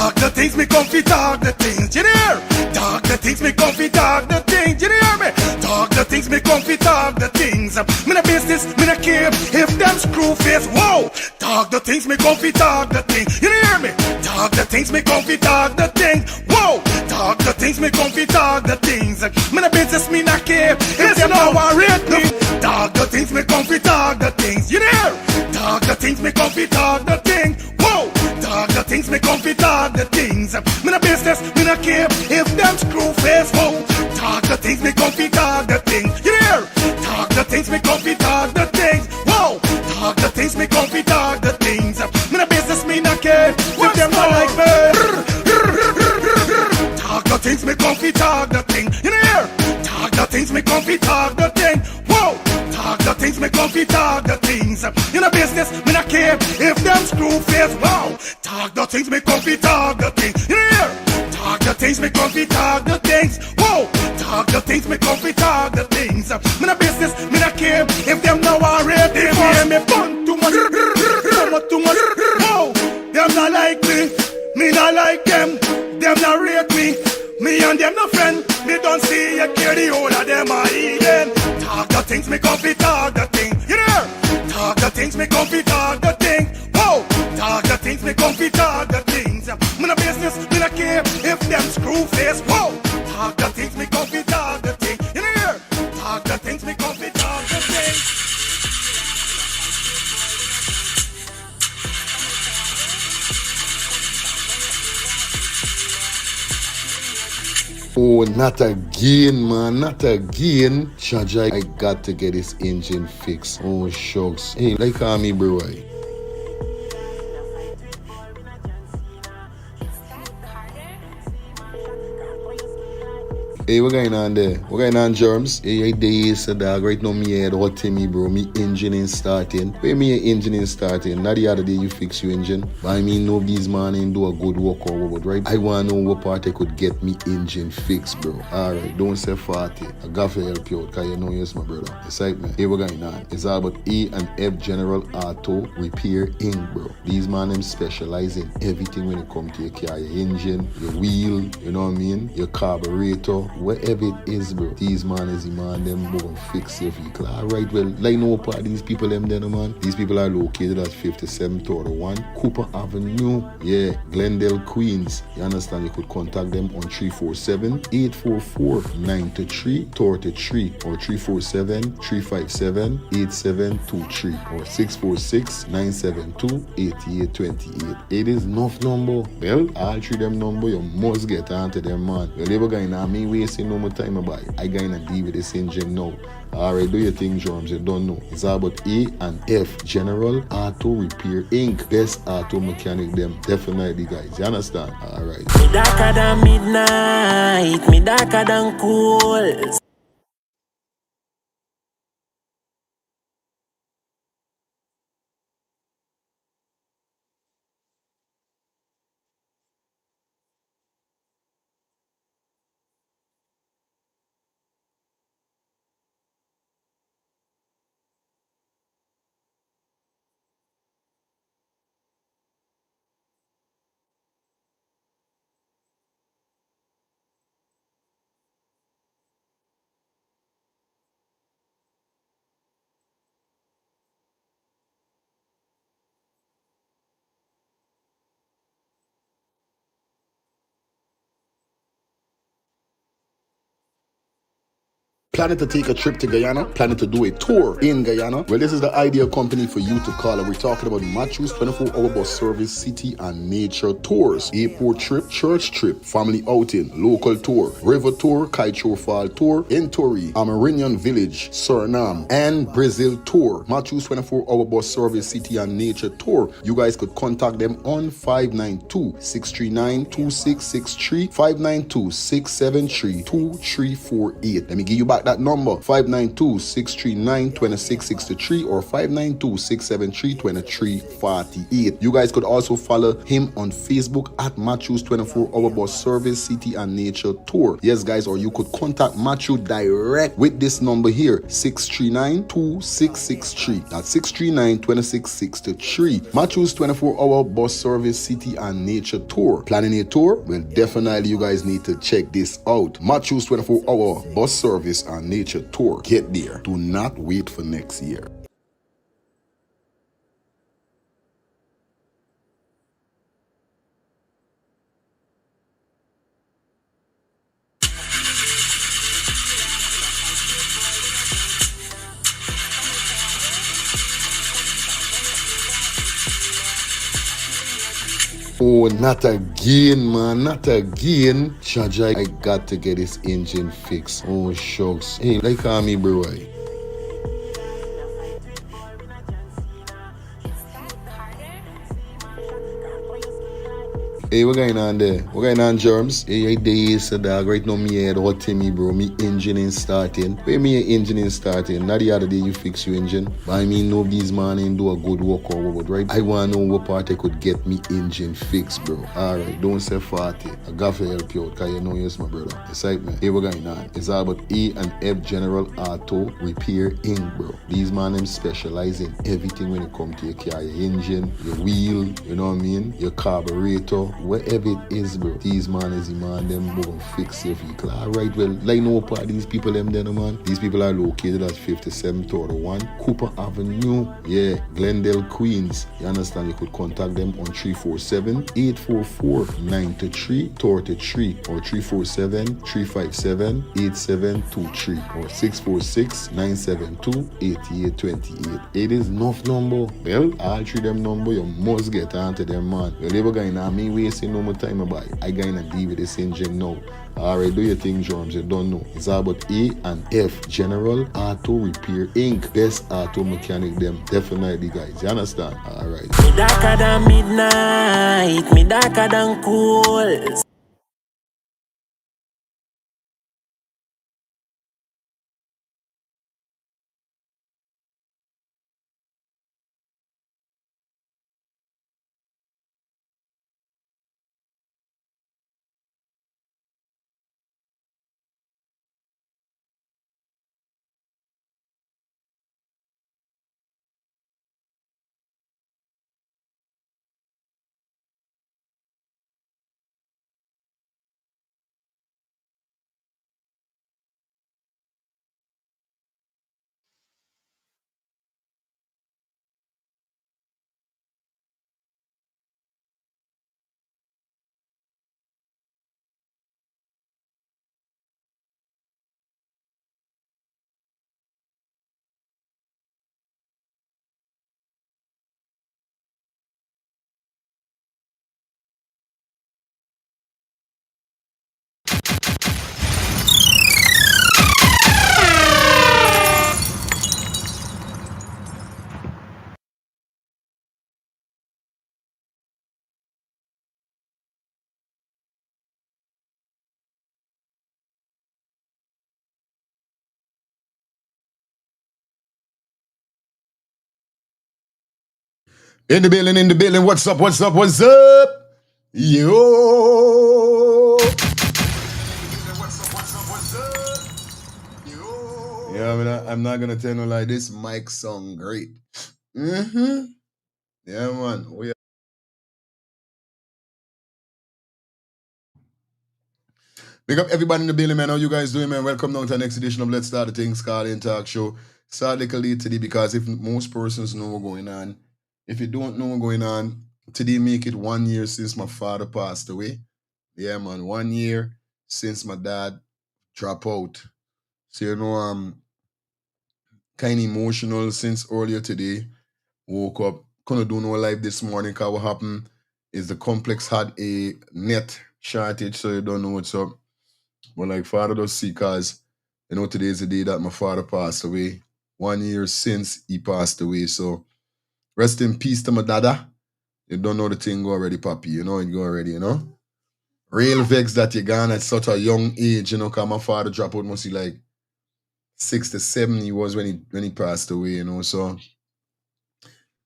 Talk the things, me comfy talk the things, you hear? Talk the things, me comfy talk the things, you hear me? Talk the things, me comfy talk the things. Me no business, me no care if them screw face, whoa. Talk the things, me comfy talk the things, you hear me? Talk the things, me comfy talk the things, whoa. Talk the things, me comfy talk the things. Me no business, me no care if them no worried me. Talk the things, me comfy talk the things, you hear? Talk the things, me comfy talk the things, whoa. Talk the things, me comfy talk the things. Me no business, me no care if them screw face, whoa. Talk the things, me comfy talk the things, you hear? Talk the things, me comfy talk the things, whoa. Talk the things, me comfy talk the things. Me no business, me no care if them not like me. Talk the things, me comfy talk the thing, you hear? Talk the things, me comfy talk the thing, whoa. Talk the things, me comfy talk the things. In a business, me not care if them screw face, wow. Talk the things, me comfy talk the things, you hear? Talk the things, me comfy talk the things, whoa. Talk the things, me comfy talk the things. Me not business, me not care if them now already hear me bun too much, too much, whoa. Them not like me not like them not rate me. Me and them no friend, me don't see you care the whole of them are even. Talk the things, me comfy talk the thing, you hear? Talk the things, me comfy talk the thing, whoa. Talk the things, me comfy talk the things. Me no business, me no care if them screw face, whoa. Talk the things, me comfy talk the thing, you hear? Talk the things, me comfy talk the thing. Oh, not again, man, not again. Jaja, I got to get this engine fixed. Oh, shucks. Hey, like call me, bro. Hey, what going on there? What going on, Germs? Hey, days, dog. Right now, me head hot to me, bro. Me engine ain't starting. Where me engine ain't starting? Not the other day you fix your engine. But I mean, nobody's man ain't do a good work or what, right? I want to know what part I could get me engine fixed, bro. Alright, don't say 40. I got to help you out, because you know you're my brother. Excitement. Hey, what going on? It's all about E and F General Auto Repair Inc., bro. These man, them specialize in everything when it comes to your car, your engine, your wheel, you know what I mean? Your carburetor. Whatever it is, bro, these man is the man, them go fix your vehicle. Alright, well, like no part these people them there, man. These people are located at 5731 Cooper Avenue, yeah, Glendale, Queens. You understand? You could contact them on 347-844-9333 or 347-357-8723 or 646-972-8828. It is enough number. Well, all three them number, you must get onto them, man. You never gonna me wasting no more time about it. I gonna deal with this engine now. Alright, do your thing, Germs. You don't know. It's all about E and F General Auto Repair Inc. Best auto mechanic them. Definitely, guys. You understand? Alright. Me darker than midnight. Me darker than cool. Planning to take a trip to Guyana? Planning to do a tour in Guyana? Well, this is the ideal company for you to call. And we're talking about Matthews 24-hour bus service, city and nature tours. Airport trip, church trip, family outing, local tour, river tour, Kaicho Fall tour, Entori, Amarinian Village, Suriname, and Brazil tour. Matthews 24-hour bus service, city and nature tour. You guys could contact them on 592-639-2663, 592-673-2348. Let me give you back Contact that number 592-639-2663 or 592-673-2348. You guys could also follow him on Facebook at Matthews 24 Hour Bus Service City and Nature Tour. Yes, guys, or you could contact Matthew direct with this number here, 639-2663. That's 639-2663. Matthews 24 Hour Bus Service City and Nature Tour. Planning a tour? Well, definitely you guys need to check this out. Matthews 24 Hour Bus Service and Nature Tour. Get there. Do not wait for next year. Oh, not again, man. Not again. Chaja, I got to get this engine fixed. Oh, shucks. Hey, like call me, bro. Hey, what going on there? What going on, Germs? Hey, days, dog. Right now, me head hot me, bro. Me engine ain't starting. Where me engine ain't starting? Not the other day you fix your engine. But I mean, nobody's man ain't do a good work or what, right? I want to know what part I could get me engine fixed, bro. Alright, don't say 40. I got to help you out, because you know you're my brother. Excitement. Hey, what going on? It's all about E and F General Auto Repair Inc., bro. These man, them specialize in everything when it comes to your car, your engine, your wheel, you know what I mean? Your carburetor. Whatever it is, bro, these man is the man, them go fix your vehicle. Alright, well, like no part of these people, them then, man. These people are located at 57-1 Cooper Avenue, yeah, Glendale, Queens. You understand? You could contact them on 347-844-9333 or 347-357-8723 or 646-972-8828. It is enough number. Well, all three them number, you must get onto them, man. You'll never going on me waste no more time about it. I gonna deal with this engine now. Alright, do your thing, Germs. You don't know. It's all about E and F General Auto Repair Inc. Best auto mechanic them. Definitely, guys. You understand? Alright. Me darker than midnight, me darker than cool. In the building. What's up? What's up? What's up? Yo. What's up? Yo. Yeah, I mean, I'm not gonna tell you like this mic sound great. Yeah, man. Big up everybody in the building, man. How you guys doing, man? Welcome down to the next edition of Let's Start the Things Called In Talk Show. Start like a late today because if most persons know what's going on, if you don't know what's going on, today make it 1 year since my father passed away. Yeah, man, 1 year since my dad dropped out. So, you know, I'm kind of emotional since earlier today. Woke up, couldn't do no live this morning because what happened is the complex had a net shortage, so you don't know what's up. But like father does see, cause you know today is the day that my father passed away. 1 year since he passed away. So rest in peace to my dada. You don't know the thing go already, papi. You know it go already, you know? Real vex that you gone at such a young age, you know, cause my father dropped out must be like 67 he was when he passed away, you know. So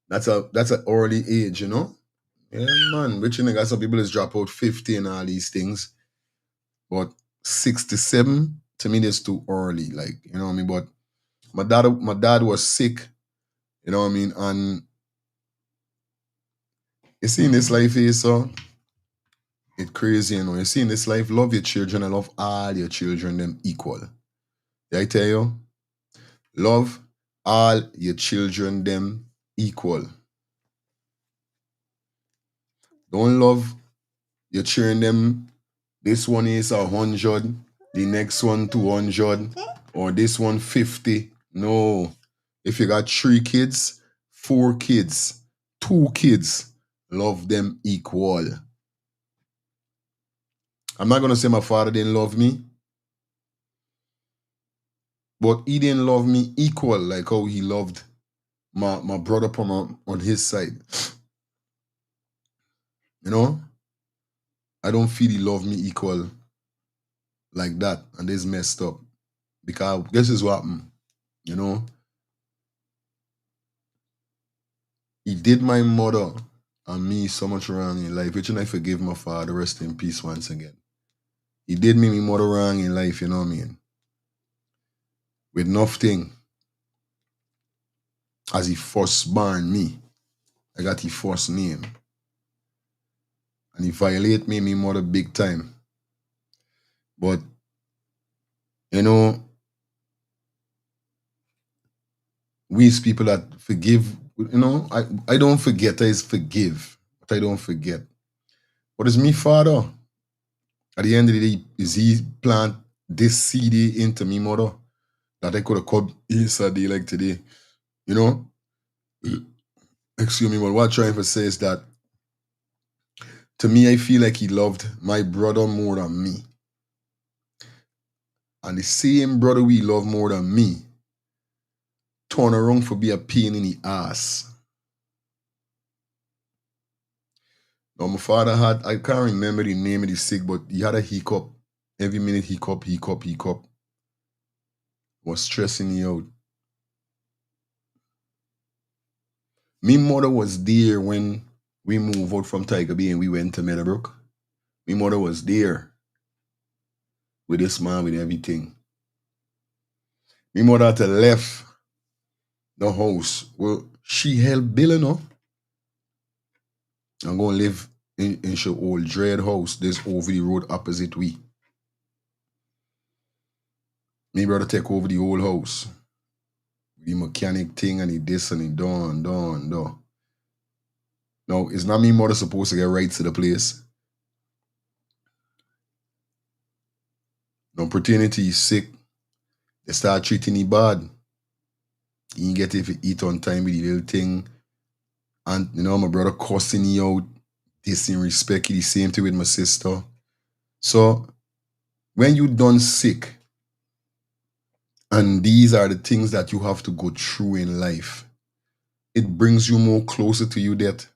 that's an early age, you know. Yeah, man. Which you know, got some people is drop out 50 and all these things. But 67 to me that's too early. Like, you know what I mean? But my dad was sick, you know what I mean? And you see in this life here, so it's crazy, you know. You see in this life, love your children and love all your children them equal. Did I tell you? Love all your children them equal. Don't love your children them. This one is 100, the next one 200, or this one 50. No. If you got 3 kids, 4 kids, 2 kids, love them equal. I'm not gonna say my father didn't love me, but he didn't love me equal like how he loved my brother on his side. You know? I don't feel he loved me equal like that, and this messed up. Because this is what happened, you know? He did my mother and me so much wrong in life, which I forgive my father, rest in peace once again. He did me my mother wrong in life, you know what I mean? With nothing. As he first born me, I got his first name. And he violate me, my mother big time. But, you know, we as people that forgive, you know, I don't forget, I forgive, but I don't forget. But it's me father. At the end of the day, is he plant this CD into me mother that I could have come yesterday like today, you know? Excuse me, but what I'm trying to say is that to me, I feel like he loved my brother more than me. And the same brother we love more than me turn around for be a pain in the ass. Now, my father had, I can't remember the name of the sick, but he had a hiccup. Every minute hiccup. Was stressing me out. Me mother was there when we moved out from Tiger Bay and we went to Meadowbrook. Me mother was there with this man, with everything. Me mother had to left the house. Well, she helped Bill, you know. I'm going to live in her old dread house. There's over the road opposite we. Me brother take over the old house. The mechanic thing and the this and the done. No, it's not me mother supposed to get right to the place. No, opportunity is sick. They start treating him bad. He get it if he eat on time with the little thing. And, you know, my brother cussing me out, disrespect, the same thing with my sister. So, when you done sick, and these are the things that you have to go through in life, it brings you more closer to your death.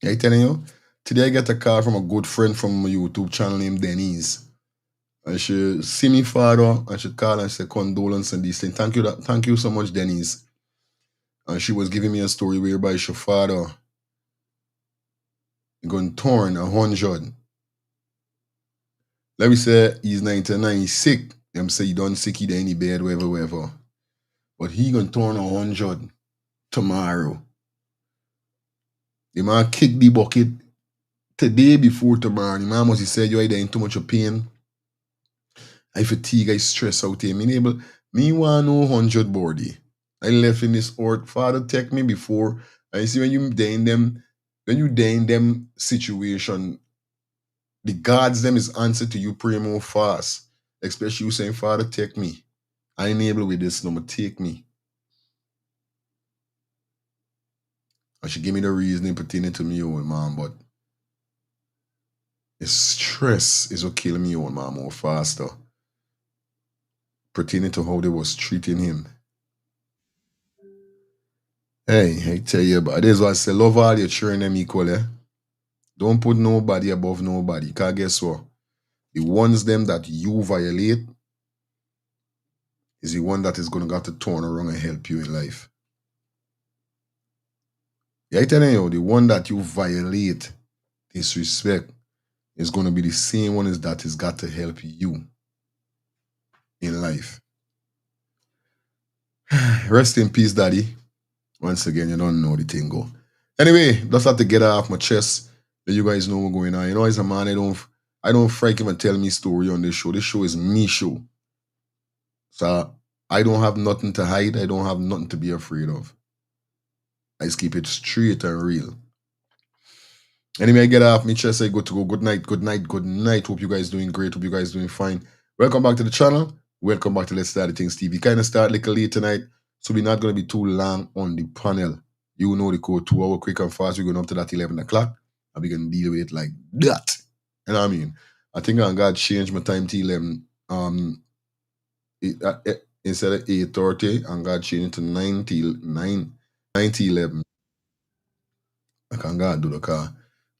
I telling you? Today I get a call from a good friend from my YouTube channel named Denise. And she see me father and she call and say condolence and these things. Thank you so much, Denise. And she was giving me a story whereby she father going torn 100. Let me say he's 99, he's sick. Them say he done sick, he in the bed, whatever. But he gonna turn 100 tomorrow. The man kick the bucket today before tomorrow. The man must say you are in too much of pain. I fatigue, I stress out here. Me want no 100 body. I left in this earth. Father take me before. I see when you in them situation, the gods them is answer to you pray more fast. Especially you saying, Father, take me. I ain't able with this no more, take me. And she give me the reasoning pertaining to me own man, but the stress is what kill me own man more faster. Pertaining to how they was treating him. Hey, I tell you, but this is what I say, love all your children them equal, eh? Don't put nobody above nobody. Because guess what? The ones them that you violate is the one that is going to have to turn around and help you in life. Yeah, I telling you, the one that you violate, disrespect, is going to be the same one as that is got to help you in life. Rest in peace, Daddy. Once again, you don't know the thing go. Anyway, just have to get it off my chest. Let you guys know what's going on. You know, as a man, I don't freak him and tell me story on this show. This show is me show. So I don't have nothing to hide. I don't have nothing to be afraid of. I just keep it straight and real. Anyway, I get off my chest. I go to go. Good night, good night, good night. Hope you guys doing great. Hope you guys doing fine. Welcome back to the channel. Welcome back to Let's Start the Things TV. Kind of start a little late tonight, so we're not going to be too long on the panel. You know the code, 2 hours quick and fast. We're going up to that 11 o'clock, and we're going to deal with it like that. You know what I mean? I think I'm going to change my time to 11. Instead of 8:30, I'm going to change it to 9 to 11. I can't go do the car.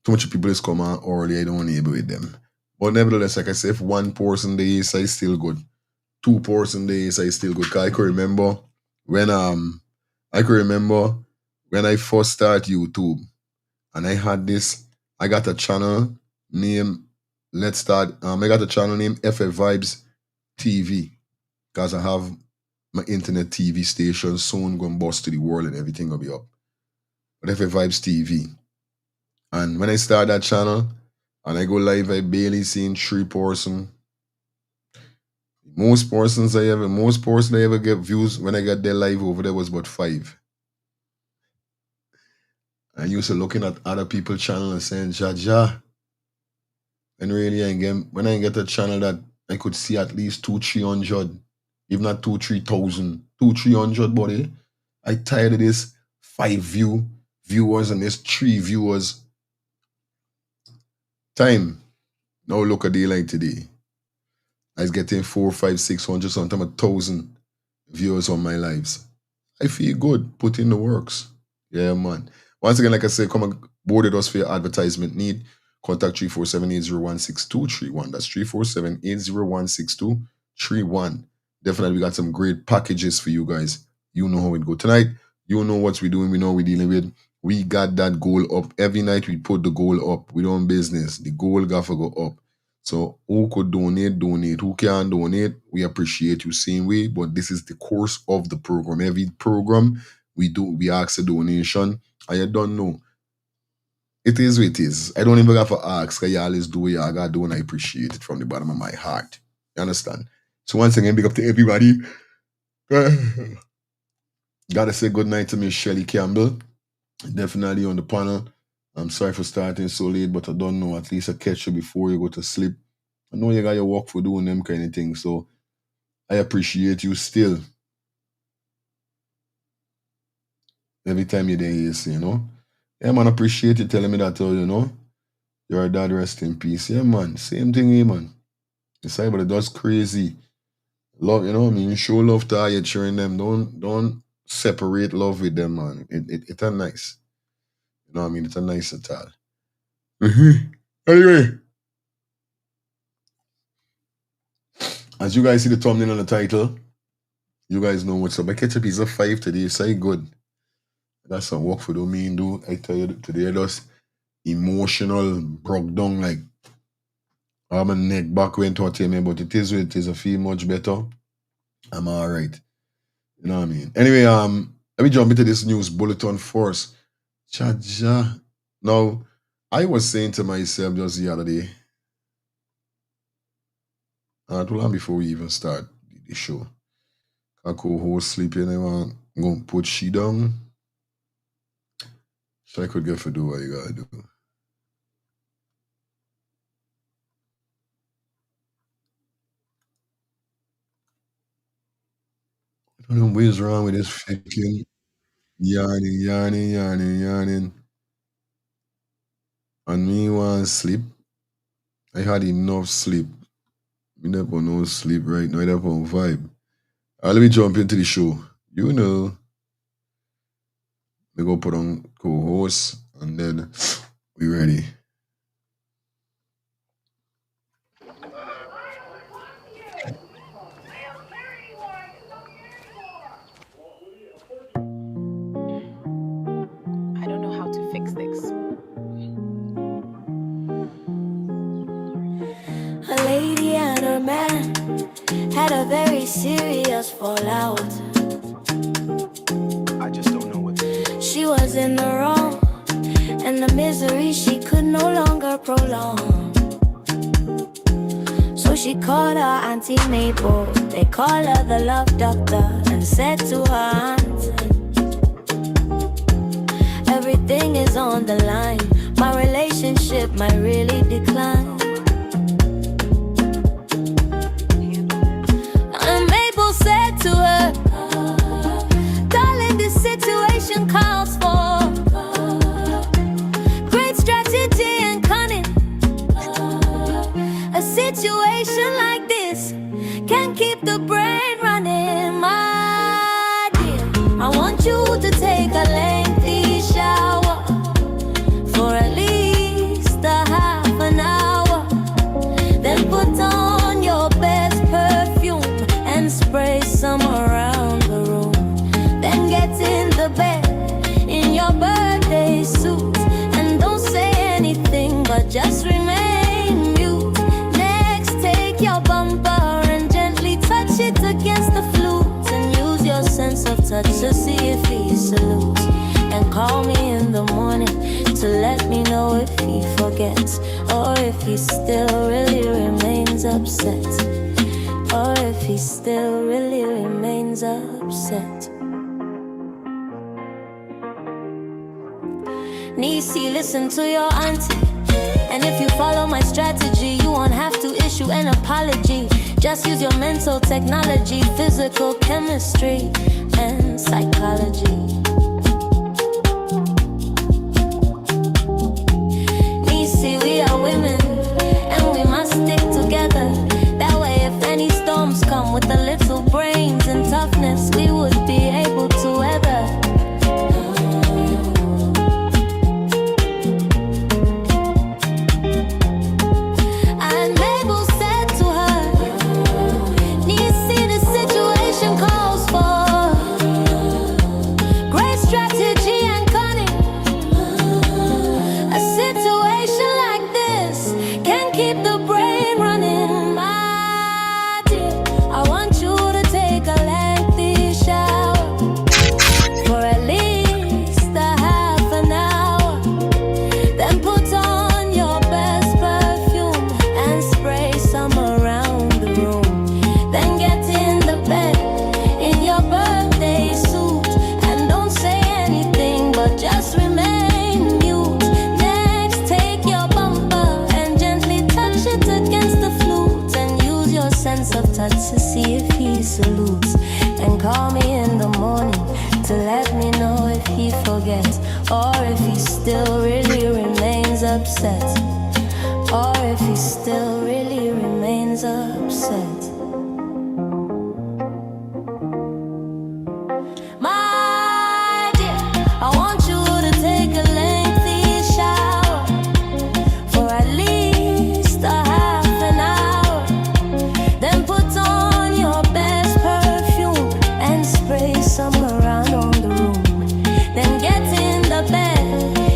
Too much people is come on early, I don't want to be with them. But nevertheless, like I say, if 1 person there is, I still good. 2 person there is, I still good. Cause I can remember when I first started YouTube and I had this, I got a channel named I got a channel named FF Vibes TV. Because I have my internet TV station soon going to bust to the world and everything will be up. But FF Vibes TV. And when I start that channel and I go live, I barely seen 3 person. Most persons I ever get views when I got their live over there was about 5. I used to looking at other people's channel and saying, Jaja. And really, when I get a channel that I could see at least 200-300, if not 2,000-3,000, 200-300, buddy. I tired of this 5 viewers and this 3 viewers. Time. Now look a day like today. I was getting 400, 500, 600, sometimes 1,000 viewers on my lives. I feel good. Put in the works. Yeah, man. Once again, like I said, come and board with us for your advertisement need. Contact 347-801-6231. That's 347-801-6231. Definitely, we got some great packages for you guys. You know how it go. Tonight, you know what we're doing. We know what we're dealing with. We got that goal up. Every night, we put the goal up. We don't business. The goal got to go up. So who could donate, donate. Who can donate, we appreciate you same way. But this is the course of the program. Every program we ask a donation. I don't know. It is what it is. I don't even have to ask. I always do what I gotta do, and I appreciate it from the bottom of my heart. You understand? So once again, big up to everybody. Gotta say good night to Miss Shelly Campbell. Definitely on the panel. I'm sorry for starting so late, but I don't know. At least I catch you before you go to sleep. I know you got your work for doing them kind of things, so I appreciate you still. Every time you're there, you know. Yeah, man, appreciate you telling me that, you know. Your dad rest in peace. Yeah, man. Same thing here, man. It's like, but that's crazy. Love, you know what I mean? Show love to all your children them. Don't separate love with them, man. It's a nice. You know what I mean? It's a nice at all. Anyway. As you guys see the thumbnail and the title, you guys know what's up. I catch a piece of 5 today, so good. That's some work for the mean do. I tell you today, just emotional, broke down, like my neck back went out me, but it is what it is. I feel much better. I'm alright. You know what I mean? Anyway, let me jump into this news bulletin first. Chaja. Now, I was saying to myself just the other day, too long before we even start the show. I co-host sleeping, I'm going to put she down. So I could get for do what you gotta do. I don't know what's wrong with this freaking yarning. And me want sleep. I had enough sleep. Me never no sleep right now. I never on vibe. Let me jump into the show. You know. We go put on co-host and then we ready. very serious fallout. I just don't know what. She was in the wrong, and the misery she could no longer prolong. So she called her Auntie Mabel, they call her the love doctor, and said to her aunt, everything is on the line, my relationship might really decline. And Mabel said to her, darling, this situation calls for great strategy and cunning. A situation like this can keep the brain running, my dear. I want you to take a lengthy shower for at least a half an hour. Then put on your best perfume and spray some around the room. Then get in the bed in your birthday suit and don't say anything but just remain mute. Next, take your bumper and gently touch it against the flute and use your sense of touch to see if he salutes. And call me in the morning to let me know if he forgets, or if he still really remains upset, or if he still really remains upset. Niecy, listen to your auntie, and if you follow my strategy, you won't have to issue an apology. Just use your mental technology, physical chemistry, and psychology. Niecy, we are women, and we must stick together. That way, if any storms come with a little brains and toughness, we would be able to weather. And Mabel said to her, Niecy, the situation calls for great strategy and cunning. A situation like this can keep the brain running, my dear. I want you to take a lengthy shower for at least a half an hour. Then put on your best perfume and spray some around the room. Then get in the bed in your birthday suit and don't say anything but just remain mute. Next, take your bumper and gently touch it against the flute and use your sense of touch to see if he salutes. And call me in the morning to let me know if he forgets, or if he still really remains upset, or if he still really remains upset. My dear, I want you to take a lengthy shower for at least a half an hour. Then put on your best perfume and spray some around on the room. Then get in the bed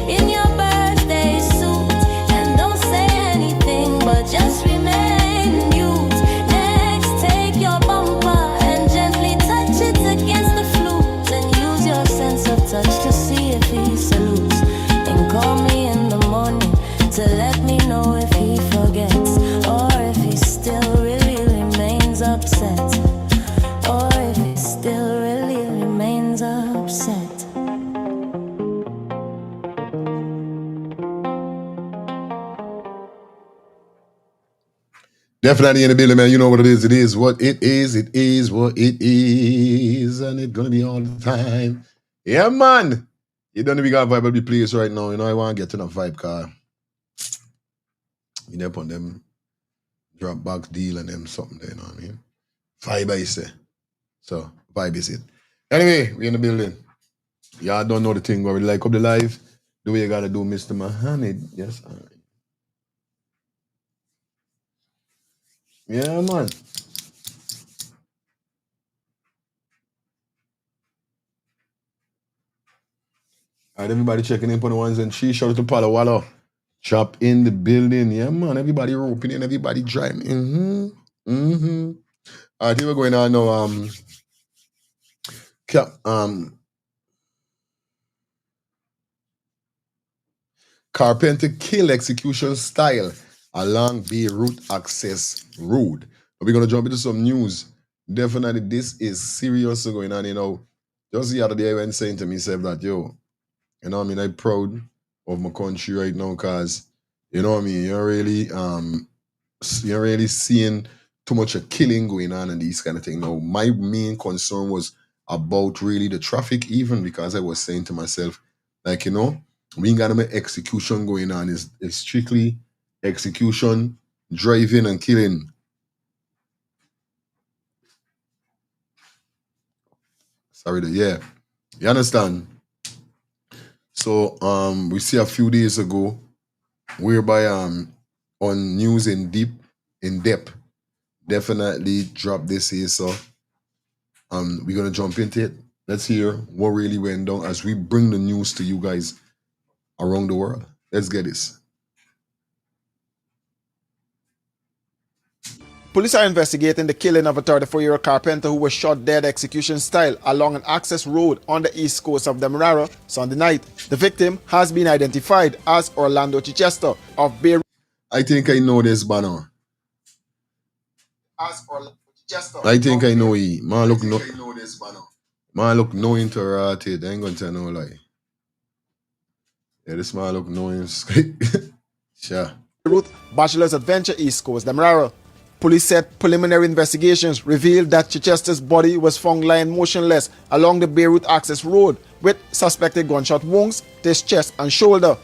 in your birthday suit and don't say anything but just remain mute. Next, take your bumper and gently touch it against the flute and use your sense of touch to see if he salutes. And call me in the morning to let me know if he forgets, or if he still really remains upset, or if he still really remains upset. Definitely in the building, man. You know what it is. It is what it is. It is what it is. And it's gonna be all the time. Yeah, man. You don't even got vibe of the place right now. You know, I want to get to the vibe car. You know, upon them Dropbox deal and them something there, you know what I mean? Vibe I say. So, vibe is it. Anyway, we in the building. Y'all don't know the thing where we like up the live. Do what you gotta do, Mr. Muhammad. Yes, all right. Yeah, man. All right, everybody checking in for the ones and three. Shout out to Palo Wallo. Chop in the building. Yeah, man. Everybody roping in, everybody driving. I think we're going on now. Cap, Carpenter kill execution style along Beirut access road. We're gonna jump into some news. Definitely, this is serious going on. Just the other day I went saying to myself that I'm proud of my country right now, cause you're really seeing too much of killing going on and these kind of things. Now, my main concern was about really the traffic, even because I was saying to myself, like, we ain't got no execution going on. It's strictly execution, driving and killing. Sorry, yeah. You understand? So we see a few days ago whereby on news in depth definitely drop this here. So we're gonna jump into it. Let's hear what really went down as we bring the news to you guys around the world. Let's get this. Police are investigating the killing of a 34-year-old carpenter who was shot dead execution style along an access road on the east coast of Demerara Sunday night. The victim has been identified as Orlando Chichester of Beirut. I think I know this banner. As Orlando Chichester. I think I know he. Man look no interrupted. I ain't gonna tell no lie. Yeah, this man look no sure. Beirut Bachelor's Adventure East Coast Demerara. Police said preliminary investigations revealed that Chichester's body was found lying motionless along the Beirut access road with suspected gunshot wounds to his chest and shoulder.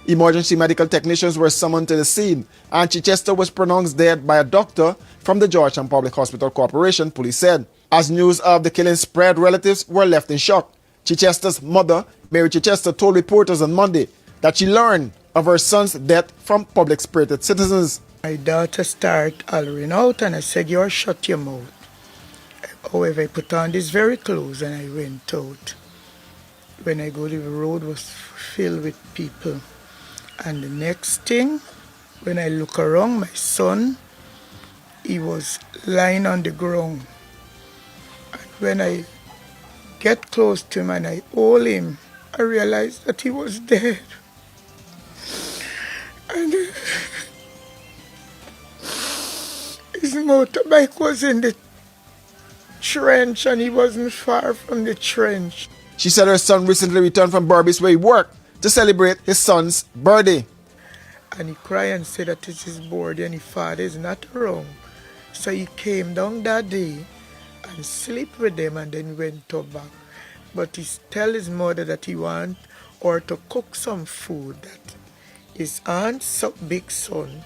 Emergency medical technicians were summoned to the scene, and Chichester was pronounced dead by a doctor from the Georgetown Public Hospital Corporation, police said. As news of the killing spread, relatives were left in shock. Chichester's mother, Mary Chichester, told reporters on Monday that she learned of her son's death from public-spirited citizens. My daughter started hollering out and I said, "You shut your mouth." However, I put on these very clothes and I went out. When I go, the road was filled with people. And the next thing, when I look around, my son, he was lying on the ground. And when I get close to him and I hold him, I realized that he was dead. And his motorbike was in the trench and he wasn't far from the trench. She said her son recently returned from Berbice where he worked to celebrate his son's birthday. And he cried and said that it's his birthday and his father is not around. So he came down that day and slept with them and then went to back. But he tell his mother that he want her to cook some food that his aunt's big son,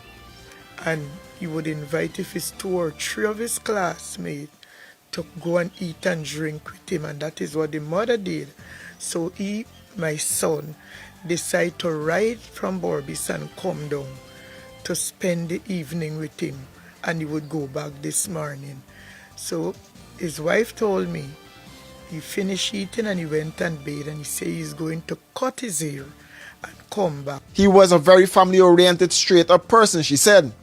and he would invite if it's 2 or 3 of his classmates to go and eat and drink with him, and that is what the mother did. So he, my son, decided to ride from Berbice and come down to spend the evening with him, and he would go back this morning. So his wife told me he finished eating and he went and bathed, and he said he's going to cut his hair and come back. He was a very family-oriented, straight-up person, she said.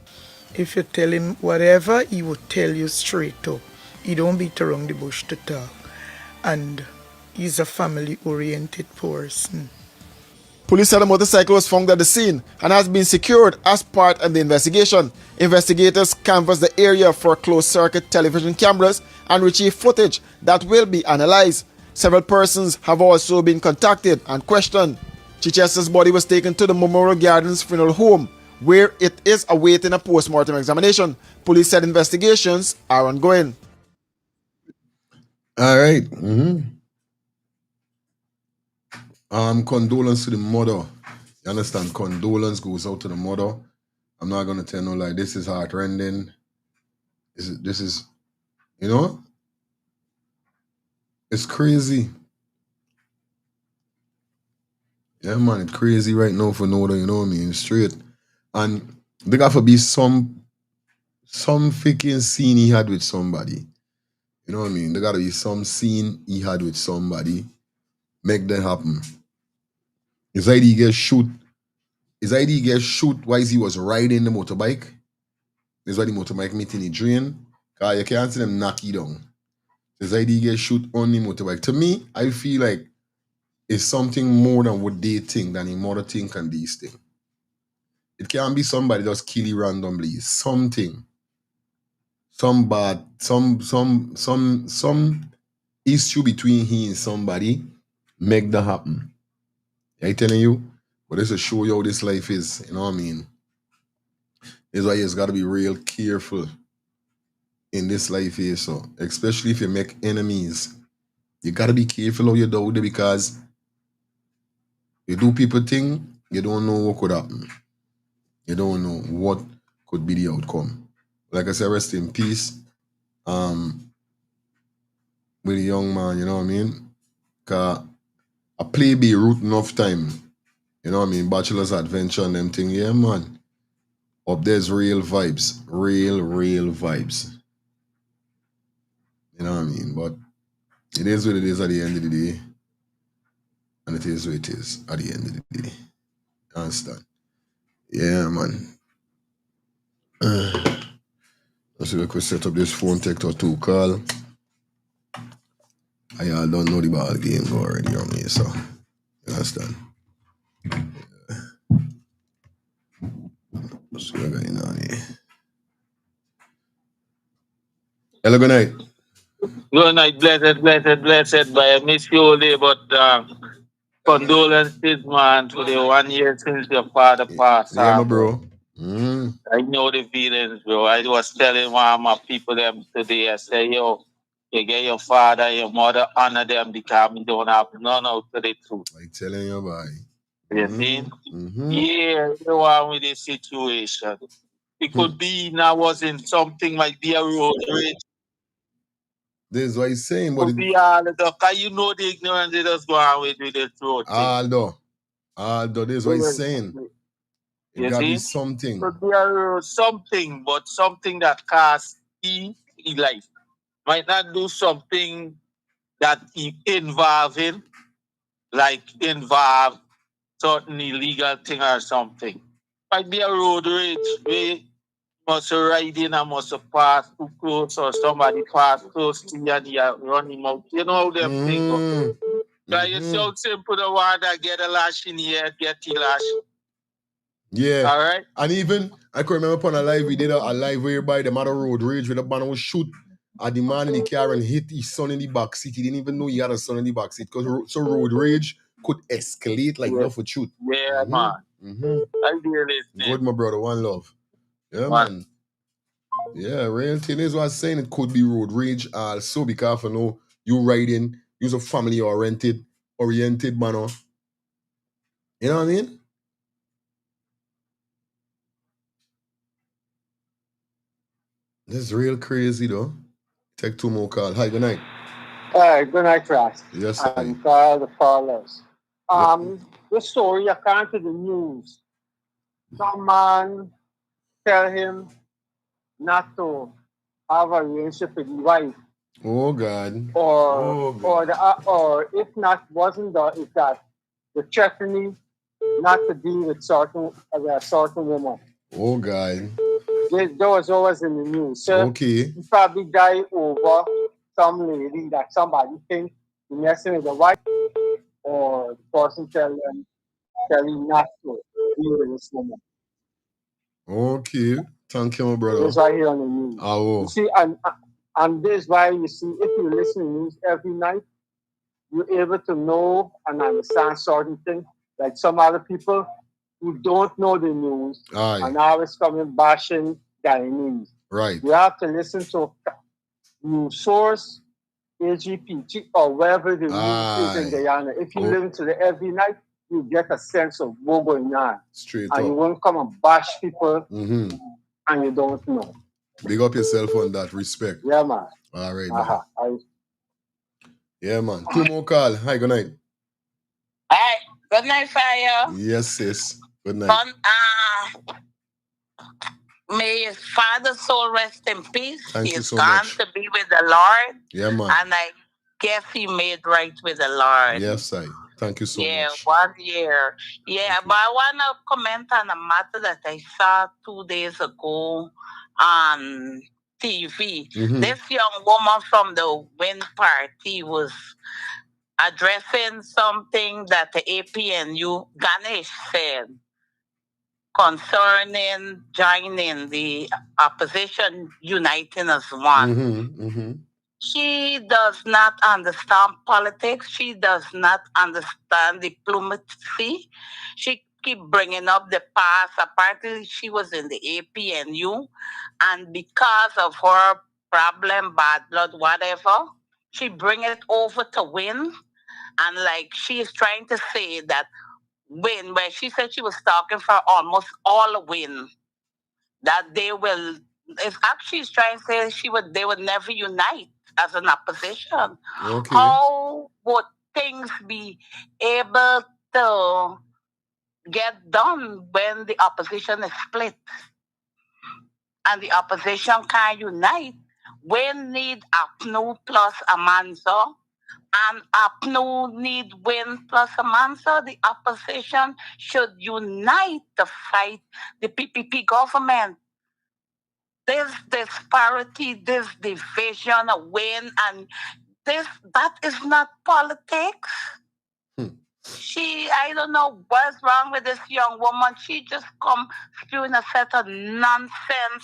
If you tell him whatever, he would tell you straight up. He don't beat around the bush to talk. And he's a family-oriented person. Police said a motorcycle was found at the scene and has been secured as part of the investigation. Investigators canvassed the area for closed-circuit television cameras and retrieved footage that will be analyzed. Several persons have also been contacted and questioned. Chichester's body was taken to the Memorial Gardens Funeral Home, where it is awaiting a post-mortem examination. Police said investigations are ongoing. All right. Condolence to the mother. You understand? Condolence goes out to the mother. I'm not gonna tell no lie. This is heart-rending. This is, it's crazy. Yeah, man, it's crazy right now for no, you know what I mean? Straight. And there got to be some freaking scene he had with somebody. You know what I mean? There got to be some scene he had with somebody. Make that happen. His ID gets shoot. His ID gets shoot while he was riding the motorbike. That's why the motorbike meet in the drain. Cause you can't see them knock you down. This idea get shoot on the motorbike. To me, I feel like it's something more than what they think than the mother think and these things. It can't be somebody just kill you randomly. It's something. Some bad, some issue between he and somebody make that happen. I telling you, but this will show you how this life is. You know what I mean? This is why you just gotta be real careful in this life here. So, especially if you make enemies, you gotta be careful how you do it because you do people thing, you don't know what could happen. You don't know what could be the outcome. Like I said, rest in peace. With a young man, you know what I mean? Cause I play Beirut enough time. You know what I mean? Bachelor's Adventure and them thing. Yeah, man. Up there's real vibes. Real vibes. You know what I mean? But it is what it is at the end of the day. And it is what it is at the end of the day. You understand? Yeah, man. Let's see if I could set up this phone, take or two call. I all don't know the ball game already on me, so you understand? Let's see what going on here. Hello, good night. Good night, blessed. But I miss you all day, but condolences, man, to the 1 year since your father passed. Yeah, my bro. Mm. I know the feelings, bro. I was telling one of my people them today, I say, yo, you get your father, your mother, honor them because we don't have none out to the truth. I telling you, boy. You see? Yeah, you are with this situation. It could be now wasn't something like be a road rage. This is what he's saying, but Could be all the stuff. Cause you know the ignorance they just go on with this road thing. Aldo, this is what he's saying. It You gotta see? be something. Could be something, but something that costs he life. Might not do something that he involve in, like involve certain illegal thing or something. Might be a road rage where must ride in and must pass too close or somebody pass close to you and you run him out. You know how them things go. You so simple the one that get a lash in here, get the lash. Yeah. All right. And even I can remember upon a live we did a live whereby the mother road rage with the man was shoot at the man in the car and hit his son in the back seat. He didn't even know he had a son in the back seat because so road rage could escalate like enough for shoot. Yeah, man. I hear this. Good, my brother. One love. Yeah, man. Yeah, real thing is what I'm saying. It could be road rage also because I know you riding, you're a family oriented man. You know what I mean? This is real crazy though. Take two more calls. Hi, good night. All right, good night, Ross. Yes, sir. And for the callers. The story according to the news. Some man tell him not to have a relationship with his wife. Oh God. Or if not wasn't the is that the threatening not to deal with certain woman. Oh God. There was always in the news. So okay. He probably died over some lady that somebody think he messing with the wife, or the person telling not to deal with this woman. Okay. Thank you, my brother. That's right here on the news. Oh. You see, and this is why you see, if you listen to news every night, you're able to know and understand certain things. Like some other people who don't know the news and always coming bashing their news. Right. You have to listen to news source, AGPG, or wherever the news is in Guyana. If you listen to it every night, you get a sense of what's going on. Straight and up. You won't come and bash people and you don't know. Big up yourself on that. Respect. Yeah, man. All right, man. Yeah, man. Two more call. Hi, good night. Hi, good night, Fire. Yes, sis. Good night. May his father's soul rest in peace. He's so gone much. to be with the Lord. Yeah, man. And I guess he made right with the Lord. Yes, I. Thank you so much. Yeah, 1 year. Yeah, but I want to comment on a matter that I saw 2 days ago on TV. Mm-hmm. This young woman from the Win Party was addressing something that the APNU Ganesh said concerning joining the opposition uniting as one. Mm-hmm. Mm-hmm. She does not understand politics. She does not understand diplomacy. She keep bringing up the past. Apparently, she was in the APNU, and because of her problem, bad blood, whatever, she bring it over to Win, and like she is trying to say that Win, where she said she was talking for almost all Win, that they will. If actually she's trying to say they would never unite as an opposition. Okay. How would things be able to get done when the opposition is split and the opposition can't unite? We need APNU plus Amanzo, and APNU need Win plus Amanzo. The opposition should unite to fight the PPP government. This disparity, this division, a Win, and that is not politics. I don't know what's wrong with this young woman. She just come spewing a set of nonsense.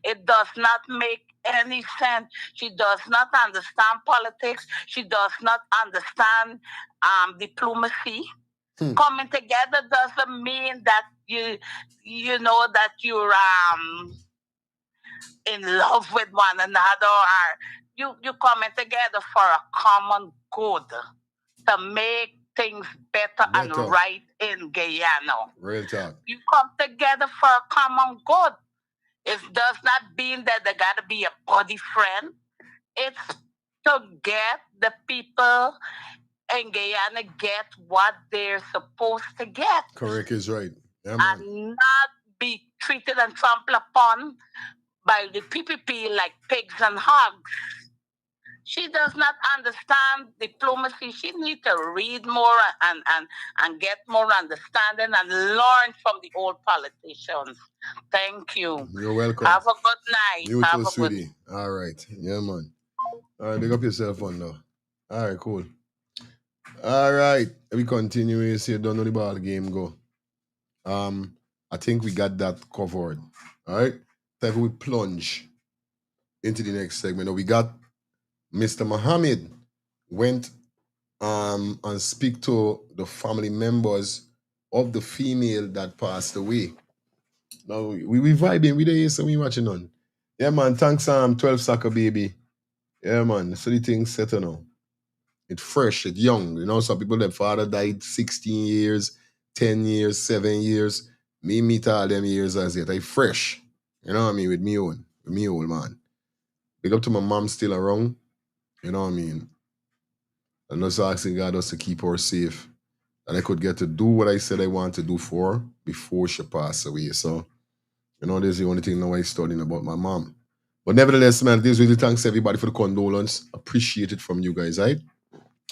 It does not make any sense. She does not understand politics. She does not understand diplomacy. Coming together doesn't mean that you know that you're in love with one another, or you coming together for a common good to make things better and right in Guyana. Real talk. You come together for a common good. It does not mean that they gotta be a body friend. It's to get the people in Guyana get what they're supposed to get. Correct is right. Yeah, and not be treated and trampled upon by the PPP like pigs and hogs. She does not understand diplomacy. She needs to read more and get more understanding and learn from the old politicians. Thank you. You're welcome. Have a good night. You Have too, a good sweetie. All right. Yeah, man. All right, big up yourself on now. All right, cool. All right. We continue. You see, don't know the ball game go. I think we got that covered. All right. Time we plunge into the next segment. Now we got Mr. Mohammed went and speak to the family members of the female that passed away. Now we vibing with the so we watching on. Yeah man, thanks 12 Soccer baby. Yeah man, so the thing settle now. It's fresh, it's young. You know, some people their father died 16 years, 10 years, 7 years. Me meet all them years as yet. I fresh. You know what I mean? With me old man. Big up to my mom still around. You know what I mean? I'm just asking God us to keep her safe. And I could get to do what I said I want to do for her before she passed away. So, you know, this is the only thing now I'm studying about my mom. But nevertheless, man, this really thanks everybody for the condolence. Appreciate it from you guys, right?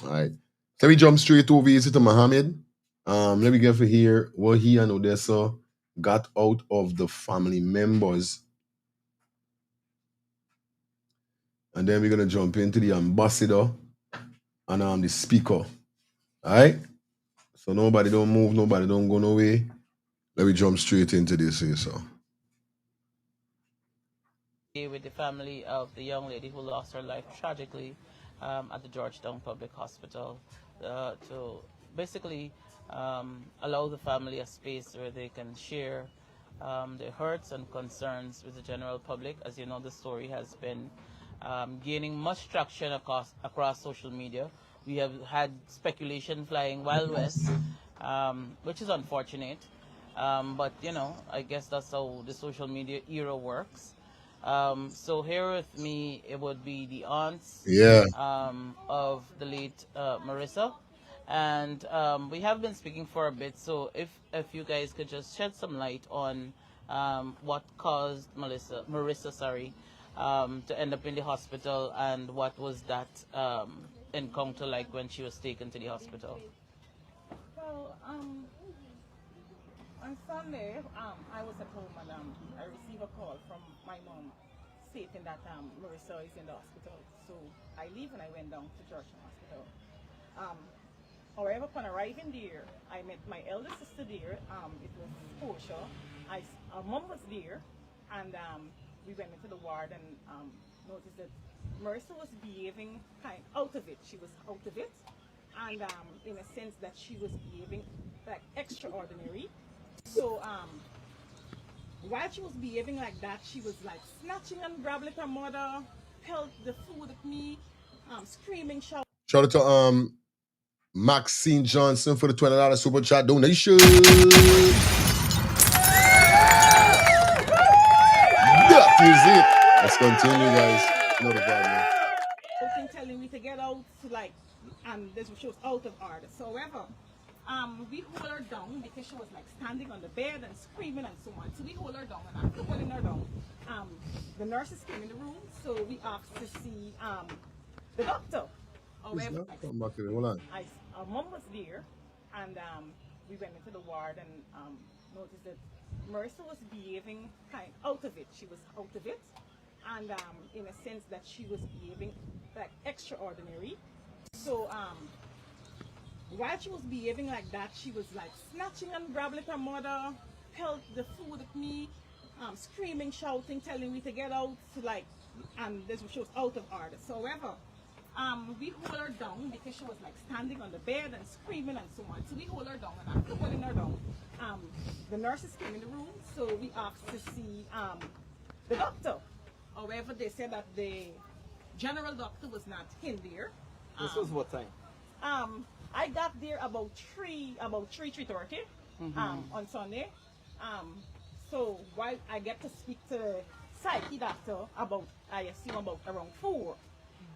All right. So we jump straight over here to Mohammed. Let me get to hear what he and Odessa got out of the family members. And then we're going to jump into the ambassador and the speaker. All right? So nobody don't move, nobody don't go nowhere. Let me jump straight into this here, so. With the family of the young lady who lost her life tragically at the Georgetown Public Hospital to basically allow the family a space where they can share their hurts and concerns with the general public. As you know, the story has been gaining much traction across social media. We have had speculation flying wild west, which is unfortunate. But, you know, I guess that's how the social media era works. So here with me, it would be the aunts of the late Marissa. And we have been speaking for a bit. So if you guys could just shed some light on what caused Marissa, to end up in the hospital, and what was that encounter like when she was taken to the hospital? Well, on Sunday, I was at home and I received a call from my mom stating that Marissa is in the hospital. So I leave and I went down to Georgetown Hospital. However, upon arriving there, I met my elder sister there. It was Portia. Our mom was there, and we went into the ward and noticed that Marissa was behaving kind out of it. She was out of it, and in a sense that she was behaving like extraordinary. So while she was behaving like that, she was like snatching and grabbing at her mother, held the food at me, screaming, shouting. Shout out to Maxine Johnson for the $20 super chat donation. That is it. Let's continue, guys. Not a problem. Telling me to get out, like, and this she was out of order. So, however, we hold her down because she was like standing on the bed and screaming and so on. So we hold her down, and after holding her down, the nurses came in the room, so we asked to see the doctor. However, our mom was there, and we went into the ward and noticed that Marissa was behaving kind out of it. She was out of it, and in a sense that she was behaving like extraordinary. So while she was behaving like that, she was like snatching and grabbing at her mother, held the food at me, screaming, shouting, telling me to get out, like, and this she was out of order. So, however, we hold her down because she was like standing on the bed and screaming and so on. So we hold her down, and after holding her down, the nurses came in the room, so we asked to see the doctor. However, they said that the general doctor was not in there. This was what time? I got there about 3:30 on Sunday. So while I get to speak to the psyche doctor about, I assume about around 4,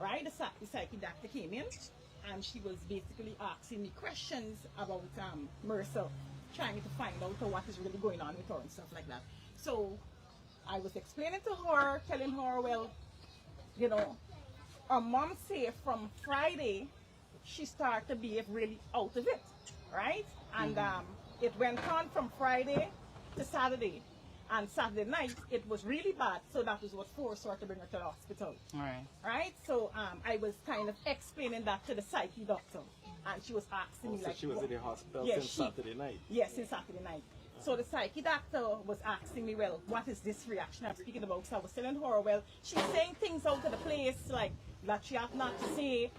right? The psyche doctor came in, and she was basically asking me questions about Marissa, trying to find out what is really going on with her and stuff like that. So I was explaining to her, telling her, well, you know, her mom said from Friday she started to be really out of it, right? And it went on from Friday to Saturday. And Saturday night, it was really bad, so that was what forced her to bring her to the hospital. Right? So I was kind of explaining that to the psyche doctor. And she was asking me, so like... she was in the hospital since Saturday night? Yes, since Saturday night. So the psyche doctor was asking me, well, what is this reaction I'm speaking about? So I was telling her, well, she's saying things out of the place, like, that she ought not to say,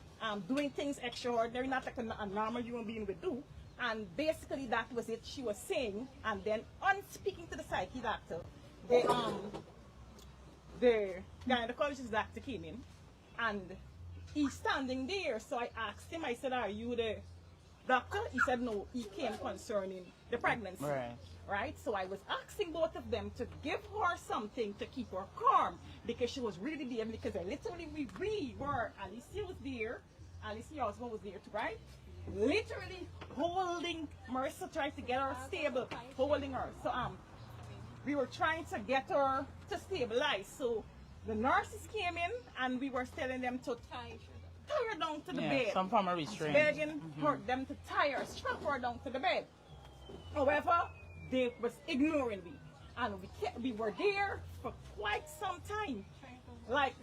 doing things extraordinary, not like a normal human being would do. And basically that was it she was saying. And then on speaking to the psyche doctor, the gynecologist doctor came in, and he's standing there. So I asked him, I said, are you the doctor? He said no, he came concerning the pregnancy. Right? So I was asking both of them to give her something to keep her calm, because she was really there, because literally we were, Alicia was there, Alicia, your husband was there too, right? Literally holding Marissa, trying to get her stable, holding her. So we were trying to get her to stabilize. So the nurses came in, and we were telling them to tie her down to the bed. Some form of restraint. Begging them to tie her, strap her down to the bed. However, they was ignoring me, and we were there for quite some time. Like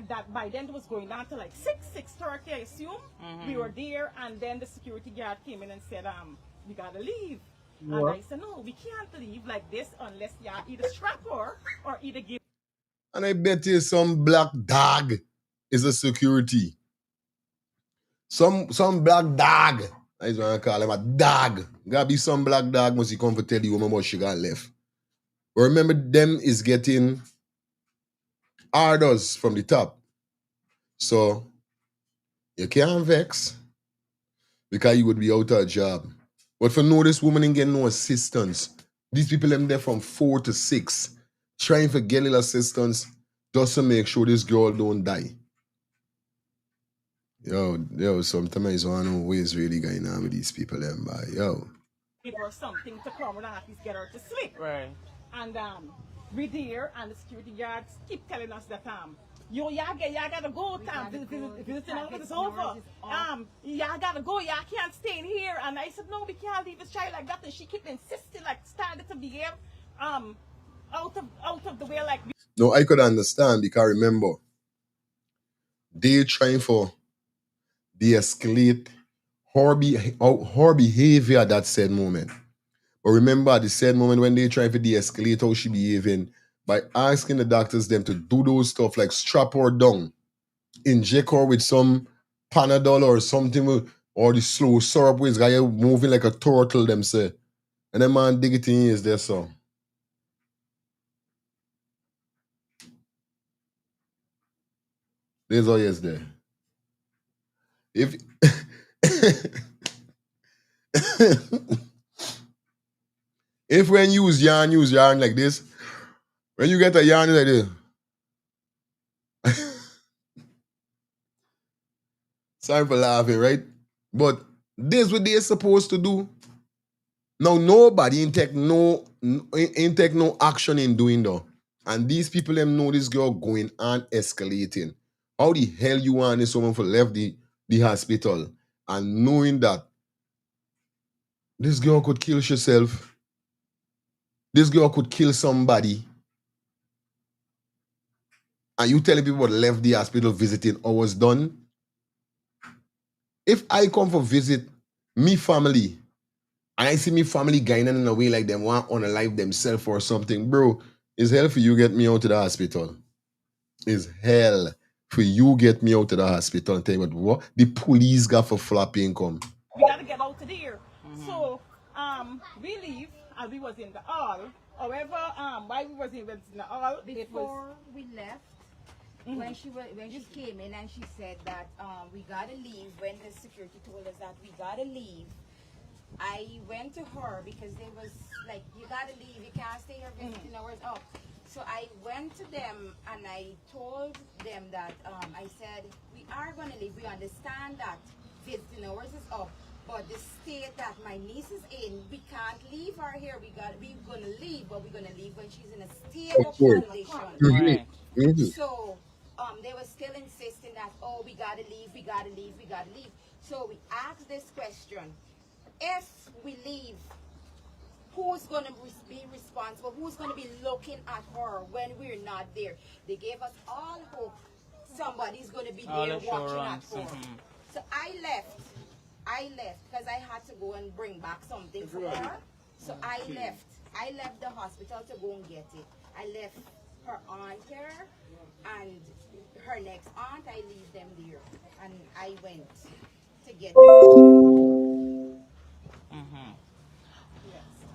that, by then it was going down to like 6:30, I assume. We were there, and then the security guard came in and said, we gotta leave. And I said, no, we can't leave like this unless you either strap her or either give. And I bet you some black dog is a security. Some black dog. I just want to call him a dog. Gotta be some black dog must he come to tell you how much she got left. But remember, them is getting orders from the top. So you can't vex, because you would be out of a job. But for no, this woman ain't getting no assistance. These people them there from 4 to 6, trying for get little assistance just to make sure this girl don't die. Yo, sometimes I don't know what is really going on with these people them, by yo. Give her something to come and at least get her to sleep. Right. And we there, and the security guards keep telling us that y'all gotta go, visiting hours is over. Y'all gotta go, y'all can't stay in here. And I said, no, we can't leave this child like that. And she kept insisting, like, started to behave out of the way, like. No, I could understand because remember, they trying for de-escalate her behavior at that said moment. But remember, at the said moment when they trying to de-escalate how she behaving, by asking the doctors them to do those stuff like strap her down, inject her with some Panadol or something, or the slow syrup with guy moving like a turtle, them say. And then man dig it in is there so. There's all yes there. If if when you use yarn like this, when you get a yarn like this. Sorry for laughing, right? But this what they're supposed to do. Now nobody ain't take no action in doing though. And these people them know this girl going on escalating. How the hell you want this woman for left the hospital and knowing that this girl could kill herself, this girl could kill somebody, and you telling people left the hospital visiting hours done? If I come for visit me family and I see me family going in a way like them want to unalive themselves or something, bro, it's hell for you get me out to the hospital. It's hell for you get me out to the hospital and tell you what the police got for flapping come. We gotta get out of there. So we leave and we was in the hall. However, while we was in the hall, before we left, when she came in and she said that we gotta leave, when the security told us that we gotta leave, I went to her because they was like, you gotta leave, you can't stay here visiting hours up. So I went to them and I told them that I said, we are gonna leave. We understand that visiting hours is up, but the state that my niece is in, we can't leave her here. We're gonna leave, but we're gonna leave when she's in a stable condition. Right. So they were still insisting that, oh, we gotta leave, we gotta leave, we gotta leave. So we asked this question: if we leave, who's going to be responsible? Who's going to be looking at her when we're not there? They gave us all hope somebody's going to be there watching at her. So I left because I had to go and bring back something for her. So I left the hospital to go and get it. I left her aunt here and her next aunt. I leave them there and I went to get it.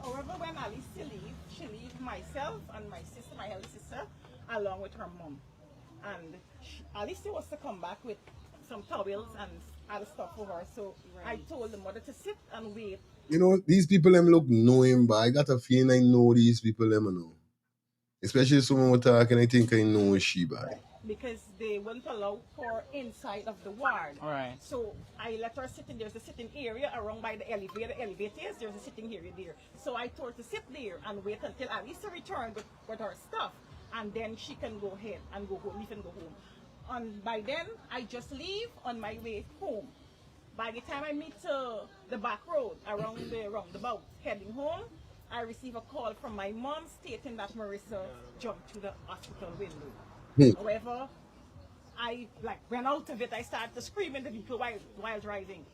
However, when Alicia leave, she leave myself and my sister, my elder sister, along with her mom. And Alicia was to come back with some towels and other stuff for her. So I told the mother to sit and wait. You know, these people them look knowing, but I got a feeling I know these people them know. Especially someone who talking, I think I know she by. Because they wouldn't allow her inside of the ward. Right. So I let her sit in, there's a sitting area around by the elevators, there's a sitting area there. So I told her to sit there and wait until Alisa returned with her stuff. And then she can go ahead and go home, leave and go home. And by then, I just leave on my way home. By the time I meet the back road around the roundabout heading home, I receive a call from my mom stating that Marissa jumped through the hospital window. However, I went out of it. I started to scream at the vehicle while driving.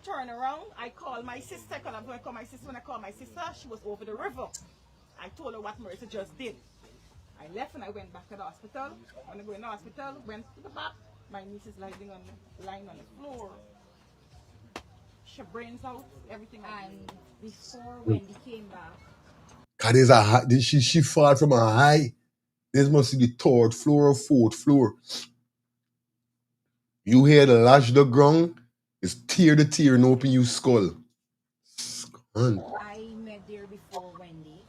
Turn around. I called my sister. Because I'm going to call my sister. When I called my sister, she was over the river. I told her what Marissa just did. I left and I went back to the hospital. When I go in the hospital, went to the back. My niece is lying on the floor. She brains out, everything. And before Wendy came back, Cause she fall from a high. This must be the third floor or fourth floor. You hear the lash the ground, it's tear and open you skull. I met there before Wendy,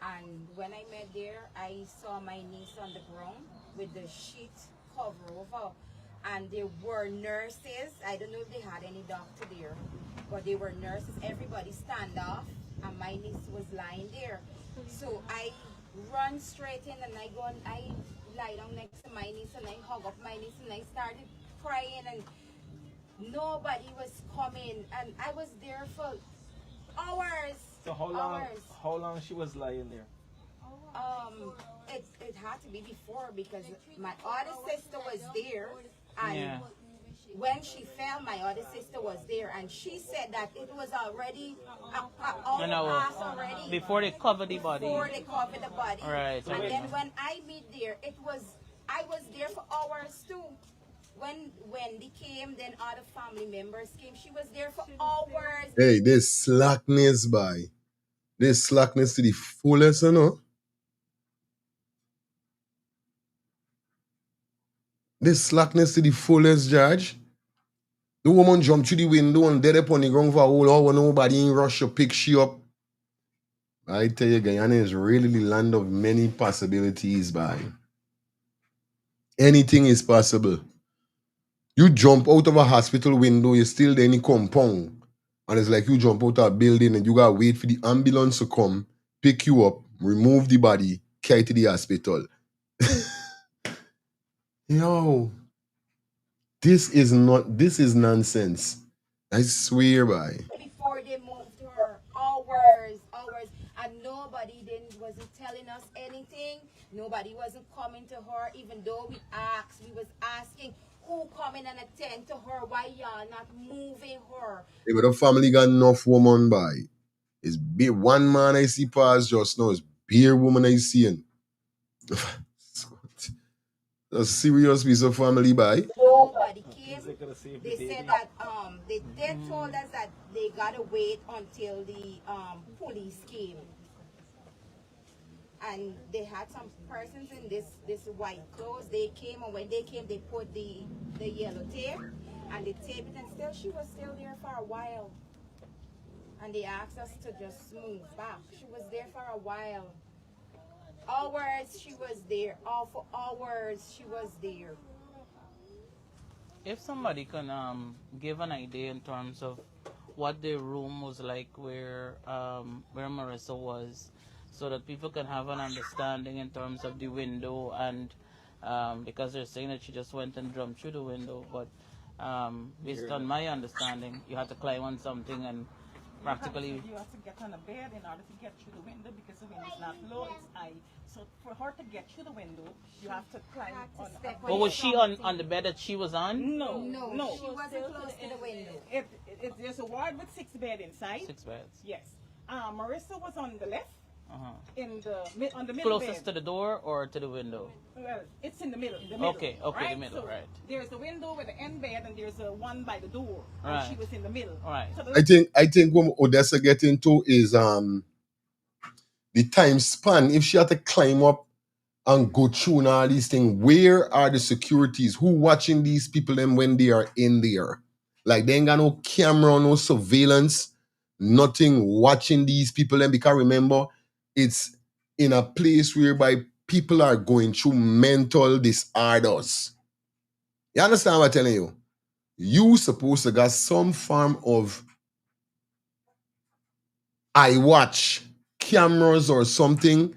and when I met there, I saw my niece on the ground with the sheet cover over, and there were nurses. I don't know if they had any doctor there, but they were nurses. Everybody stand off, and my niece was lying there. So I run straight in and I go and I lie down next to my niece and I hug up my niece and I started crying and nobody was coming and I was there for hours. So how long she was lying there? it had to be before because my other sister was there, and when she fell, my other sister was there, and she said that it was already already before they cover the body. Before they cover the body, Right. And then when I meet there, I was there for hours too. When they came, then other family members came. She was there for hours. Hey, this slackness, boy. This slackness to the fullest, you know. This slackness to the fullest, Judge. The woman jumped through the window and dead up on the ground for a whole hour. Nobody in rush to pick she up. I tell you, Guyana is really the land of many possibilities, boy. Anything is possible. You jump out of a hospital window, you're still there in the compound. And it's like you jump out of a building and you gotta wait for the ambulance to come, pick you up, remove the body, carry to the hospital. Yo, this is nonsense. I swear by. Before they moved her, hours, and nobody wasn't telling us anything. Nobody wasn't coming to her, even though we was asking who coming and attend to her, why y'all not moving her. Hey, but the family got enough woman by. It's beer. One man I see pass just now. It's beer woman I seeing. A serious piece of family by. Nobody came. They said that they told us that they gotta wait until the police came. And they had some persons in this white clothes. They came, and when they came, they put the yellow tape, and they taped it, and she was still there for a while. And they asked us to just move back. She was there for a while. Hours she was there. All for hours she was there. If somebody can give an idea in terms of what the room was like where Marissa was, so that people can have an understanding in terms of the window, and because they're saying that she just went and jumped through the window, but based on my understanding, you had to climb on something and practically... You have to get on a bed in order to get through the window because the window is not low, it's high. So for her to get through the window, you have to climb on. But was she on the bed that she was on? No. She wasn't close to the window. There's a ward with 6 beds inside. 6 beds. Yes. Marissa was on the left. On the middle closest bed. to the door or to the window? Well, it's in the middle. Okay, right? the middle, so right. There's the window with the end bed, and there's a one by the door. Right. And she was in the middle. Right. So I think what Odessa get into is the time span. If she had to climb up and go through and all these things, where are the securities? Who watching these people then when they are in there? Like they ain't got no camera, no surveillance, nothing watching these people then, because remember, it's in a place whereby people are going through mental disorders. You understand what I'm telling you? You supposed to got some form of eye watch, cameras or something,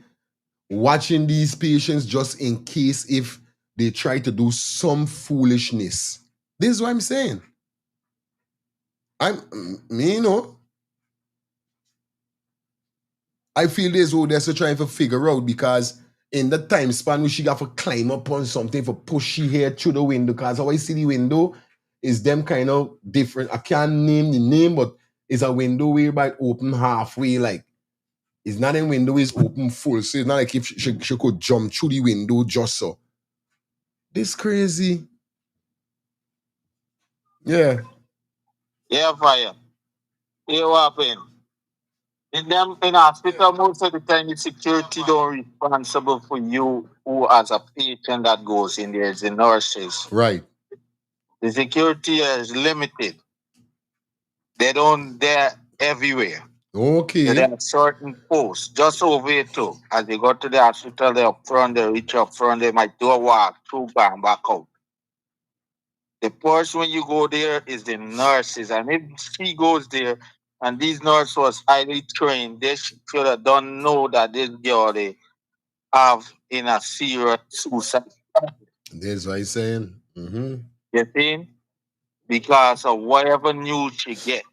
watching these patients just in case if they try to do some foolishness. This is what I'm saying. I feel this Odessa trying to figure out, because in the time span where she got to climb up on something for push she head through the window, because how I see the window is them kind of different. I can't name the name, but it's a window whereby it open halfway, like it's not a window, it's open full. So it's not like if she could jump through the window just so. This crazy. Yeah. Yeah, fire. Here what happened? In hospital, most of the time the security don't responsible for you who as a patient that goes in there, the nurses. Right. The security is limited. They're everywhere. Okay. So there are certain posts just over here too. As they go to the hospital, they're up front, they reach up front, they might do a walk through and back out. The first when you go there is the nurses, and if she goes there and these nurses was highly trained, they should have don't know that this girl they have in a serious suicide. That's what I'm saying. Mm-hmm. You see? Because of whatever news she get.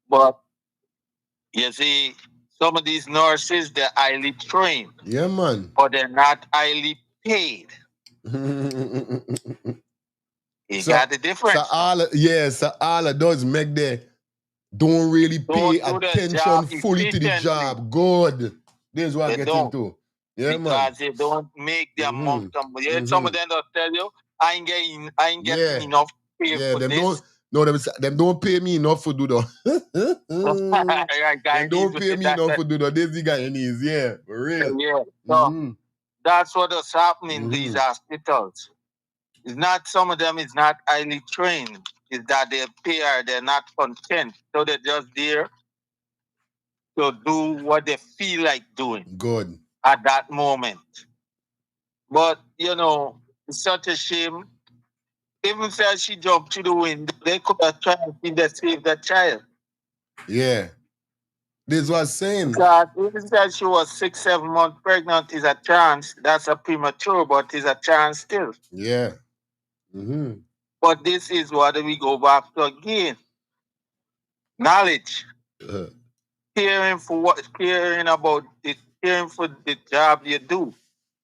But you see, some of these nurses, they're highly trained, Yeah, man. but they're not highly paid. You got the difference. So all of those make they don't really pay Don't do the attention job fully to the efficiently. job. Good. This is what I They get don't. into. Yeah, man. Because they don't make the amount of money. Some of them will tell you, I ain't getting enough pay Yeah, for them this. don't. No, them don't pay me enough for do that. Them don't pay me enough for do that. This the Guyanese, yeah, for real. Yeah. So that's what is happening in these hospitals. It's not, some of them is not highly trained. It's that they're not content. So they're just there to do what they feel like doing. Good. At that moment. But, you know, it's such a shame. Even if she jumped through the window, they could have tried to save the child. Yeah. This was saying. Because even if she was 6-7 months pregnant, is a chance. That's a premature, but is a chance still. Yeah. But this is what we go back to again. Knowledge. Caring for caring for the job you do.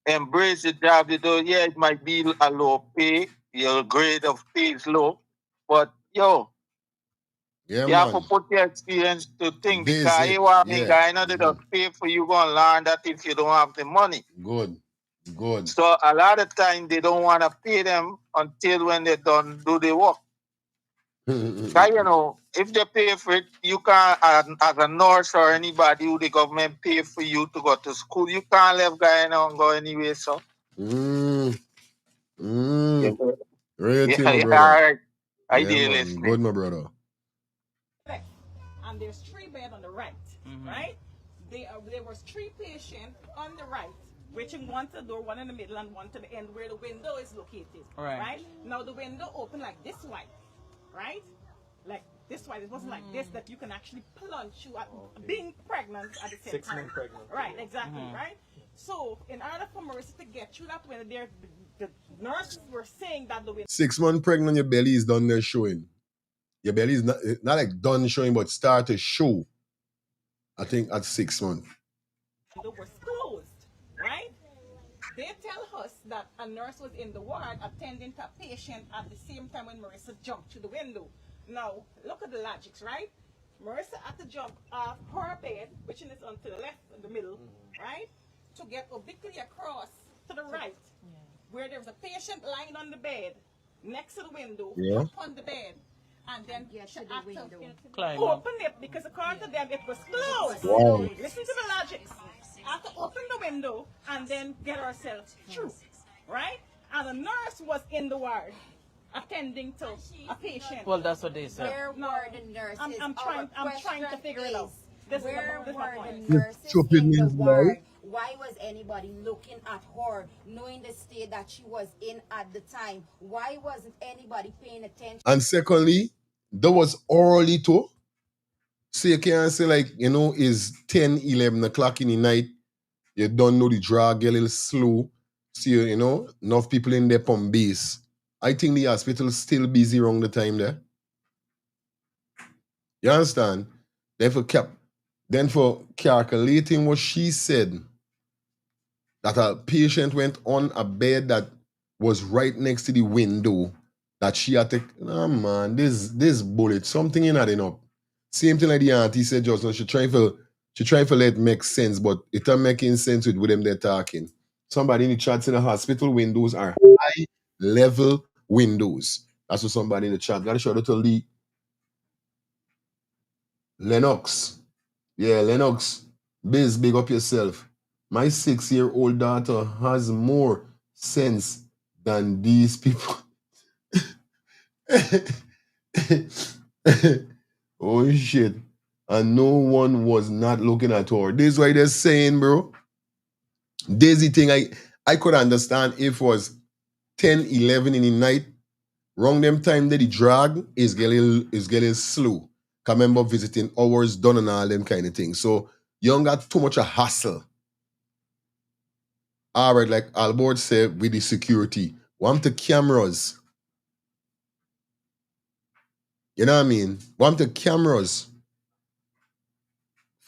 Embrace the job you do. Yeah, it might be a low pay. Your grade of pay is low. But you have to put your experience to think, because I know they don't pay for you going to learn that if you don't have the money. Good. So a lot of time they don't want to pay them until when they don't do the work. Because, you know, if they pay for it, you can't, as a nurse or anybody who the government pay for you to go to school, you can't leave Guyana and go anywhere, so. Real thing, my brother. All right. I Yeah, did man. listening. Good, my brother. And there's 3 beds on the right, right? There was 3 patients on the right, reaching one to the door, one in the middle, and one to the end where the window is located. Right? Now the window opened like this wide, right? Like this wide. It wasn't like this that you can actually plunge through being pregnant at the same 6 time. months pregnant. Right, exactly, right? So in order for Marissa to get through that window, the nurses were saying that the window 6 months pregnant, your belly is done there showing. Your belly is not like done showing, but start to show. I think at 6 months. was closed, right? They tell us that a nurse was in the ward attending to a patient at the same time when Marissa jumped through the window. Now, look at the logics, right? Marissa had to jump off her bed, which is on to the left in the middle, right? To get obliquely across to the right, where there was a patient lying on the bed next to the window, up on the bed. And then she had to open it because according to them it was closed. Wow. Listen to the logic. Had to open the window and then get herself through, right? And the nurse was in the ward attending to a patient. Well, that's what they said. Where were the nurses? I'm trying to figure it out. Where this were point. the nurses in the ward? Why was anybody looking at her, knowing the state that she was in at the time? Why wasn't anybody paying attention? And secondly, there was early too. So you can't say like, you know, it's 10, 11 o'clock in the night. You don't know the drag, get a little slow. So, you know, enough people in there on base. I think the hospital still busy around the time there. You understand? Then for calculating what she said, that a patient went on a bed that was right next to the window, that she had to, man, this bullet, something in adding up. Same thing like the auntie said just now, she try to let it make sense, but it not making sense with them they're talking. Somebody in the chat said the hospital windows are high level windows. That's what somebody in the chat. Gotta shout out to Lee. Lennox. Yeah, Lennox. Big up yourself. My 6-year-old daughter has more sense than these people. Oh shit. And no one was not looking at her. This is why they're saying, bro. This is the thing I could understand if it was 10, 11 in the night. Wrong them time that the drag is getting slow. I remember visiting hours done and all them kind of things. So you don't got too much a hassle. All right, like Albert said with the security. Want the cameras. You know what I mean? Want the cameras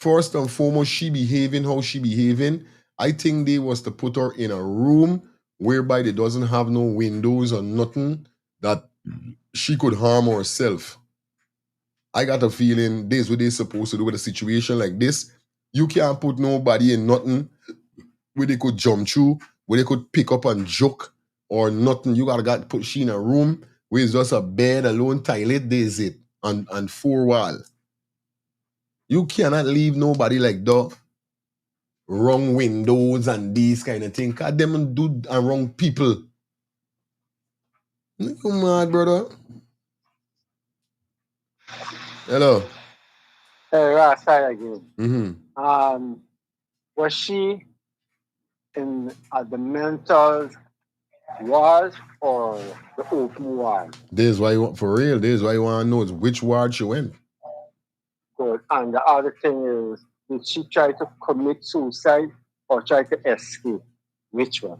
first and foremost, she behaving how she behaving. I think they was to put her in a room whereby they doesn't have no windows or nothing that she could harm herself. I got a feeling this is what they supposed to do with a situation like this. You can't put nobody in nothing where they could jump through, where they could pick up and joke or nothing. You gotta put she in a room where it's just a bed, alone toilet, there's it, and four wall. You cannot leave nobody like that. Wrong windows and these kind of things. Cause them do wrong people. You mad, brother? Hello. Hey, Ross, hi again. Mm-hmm. Was she in the mental ward or the open ward? This is why you want, for real, this is why you want to know is which ward she went. Good. And the other thing is, did she try to commit suicide or try to escape? Which one?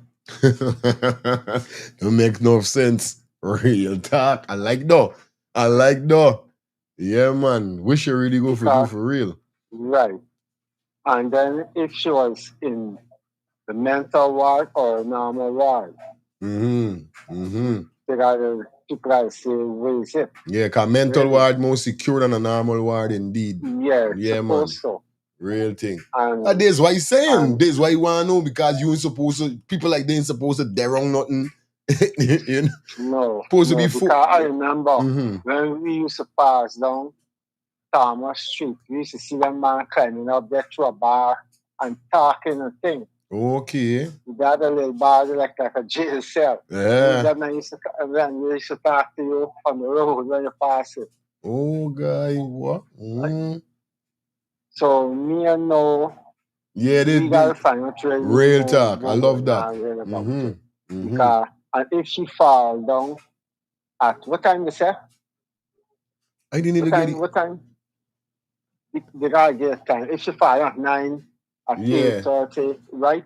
Don't make no sense. Real talk. I like that. Yeah, man. Wish you really go for real. Right. And then if she was in the mental ward or normal ward. People gotta say, where is it? Yeah, because mental ward more secure than a normal ward indeed. Yeah, man. So. Real thing. And this is why he's saying. This is why you want to know, because you ain't supposed to, people like they ain't supposed to dare wrong nothing. You know? Supposed to be because I remember when we used to pass down Thomas Street, we used to see them man climbing up there to a bar and talking and things. Okay. That a little bar like a jail cell. Yeah. That man used to talk to you on the road when you pass it. Oh, guy, what? So me and no. Yeah, we gotta find out real talk. I love that. Because and if she fall down at what time you say? I didn't even get it. What time? They gotta get time. If she fall at 9 at 8:30, right?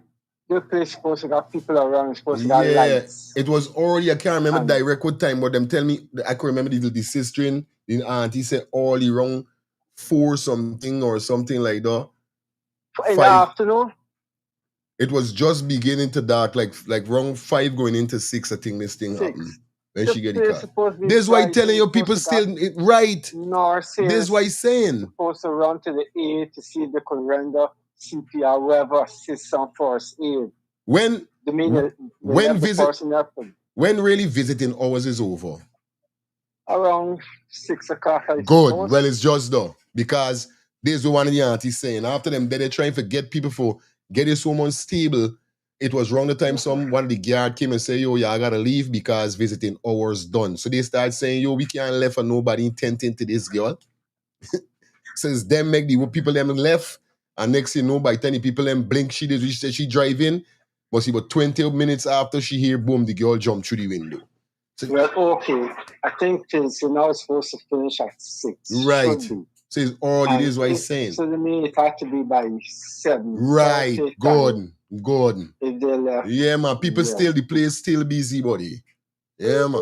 The place supposed to got people around, supposed to got lights. It was already, I can't remember direct what time, but them tell me, I can remember the sister in the auntie said all around 4 something or something like that. In the afternoon? It was just beginning to dark, like around 5 going into 6, I think this thing happened. When she get the car. This is why telling you people still, right. This is why he's saying. Supposed to run to the A to see if they could render CPR, whoever assists on first aid. When really visiting hours is over? Around 6 o'clock. Good. Well, it's just though. Because this is what one of the aunties saying. After them, they're trying to get people for get this woman stable. It was around the time one of the guard came and say, yo, I gotta leave because visiting hours done. So they start saying, yo, we can't left for nobody intending to this girl. Since them make the people them left, and next thing you know, by 10 people them blink, she said she drive in, but see about 20 minutes after she hear boom, the girl jump through the window. So, well, okay. I think things now it's supposed to finish at 6. Right. So it's already this is what he's saying. So the mean it had to be by 7. Right. Good. If they left. Yeah, man. People still, the place still busy, buddy. Yeah, man.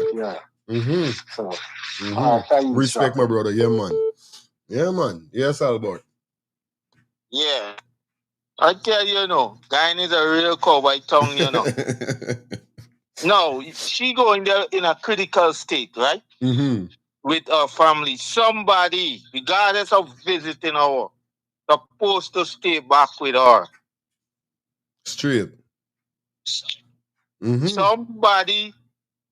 Yeah. So, respect, my brother. Yeah, man. Yeah, man. Yes, Albert. Yeah. I tell you, guy is a real cowboy tongue, No, she going there in a critical state, right? With her family. Somebody, regardless of visiting her, supposed to stay back with her. Straight. Somebody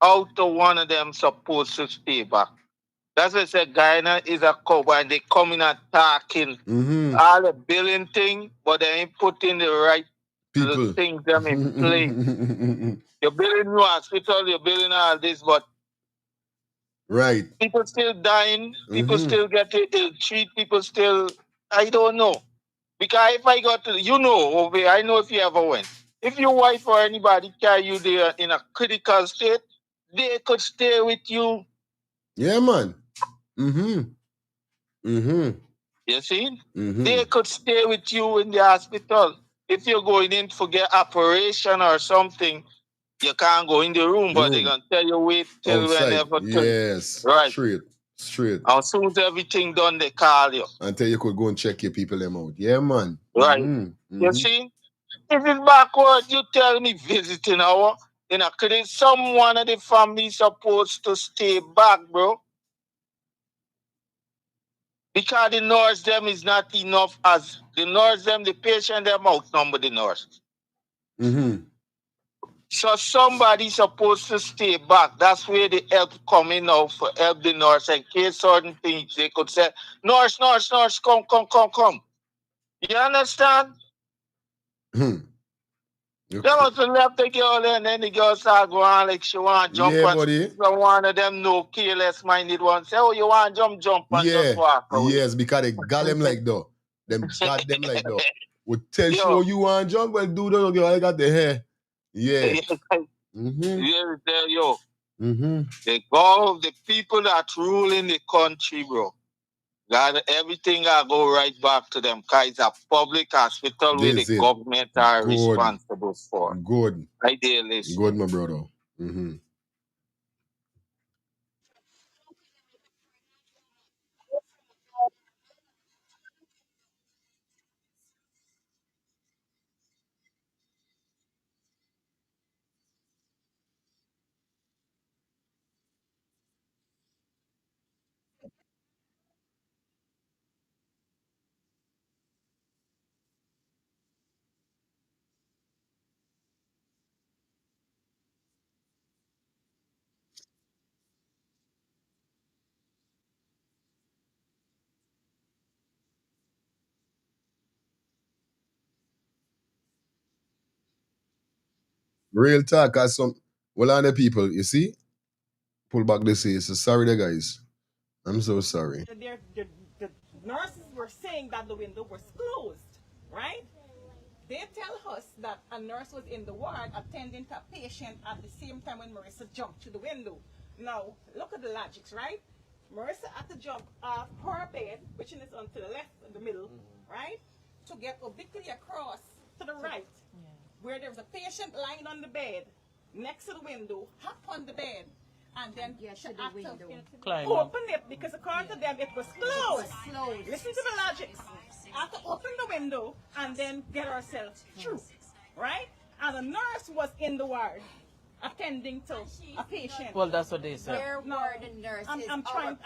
out of one of them supposed to stay back. That's why I said Guyana is a cowboy and they come in attacking all the billing thing, but they ain't putting the right things them in place. You're building new hospital, you're building all this, but people still dying, people still get ill treat, people still, I don't know. Because if I got to, over here, I know if you ever went. If your wife or anybody carry you there in a critical state, they could stay with you. Yeah, man. You see? They could stay with you in the hospital. If you're going in for get operation or something, you can't go in the room, but they're going to tell you wait till outside. whenever. Yes. Right. Straight. Straight. As soon as everything done, they call you. Until you could go and check your people them out. Yeah, man. Right. Mm-hmm. You see? If it's backward, you tell me visiting hour. You know, could some one of the family supposed to stay back, bro? Because the nurse them is not enough as the nurse them, the patient them outnumber the nurse. Mm-hmm. So somebody supposed to stay back. That's where the help coming out for help the nurse in case certain things they could say, nurse, come. You understand? They must have left the girl and then the girl start going like she want to jump Yeah, and buddy. so one of them no careless minded one say, oh, you want to jump and just walk away. Yes, because they got them like though. Them got them like though. Would tell you you want to jump, well, do the girl, I got the hair. Yeah. Yeah, tell you. Mm-hmm. The people that rule in the country, bro. God, everything I go right back to them. Cause it's a public hospital where the government are responsible for. Good. Right there, listen. Good, my brother. Mm-hmm. Real talk, as some on the people, you see? Pull back the say. So sorry there, guys. I'm so sorry. The nurses were saying that the window was closed, right? They tell us that a nurse was in the ward attending to a patient at the same time when Marissa jumped to the window. Now, look at the logics, right? Marissa had to jump off her bed, which is on to the left in the middle, right? To get obliquely across to the right, where there was a patient lying on the bed next to the window, hop on the bed, and then she had to open it because according to them it was closed. Listen to the logic. Have to open the window and then get herself through, right? And the nurse was in the ward attending to a patient. Well, that's what they said. Where were the nurses? I'm trying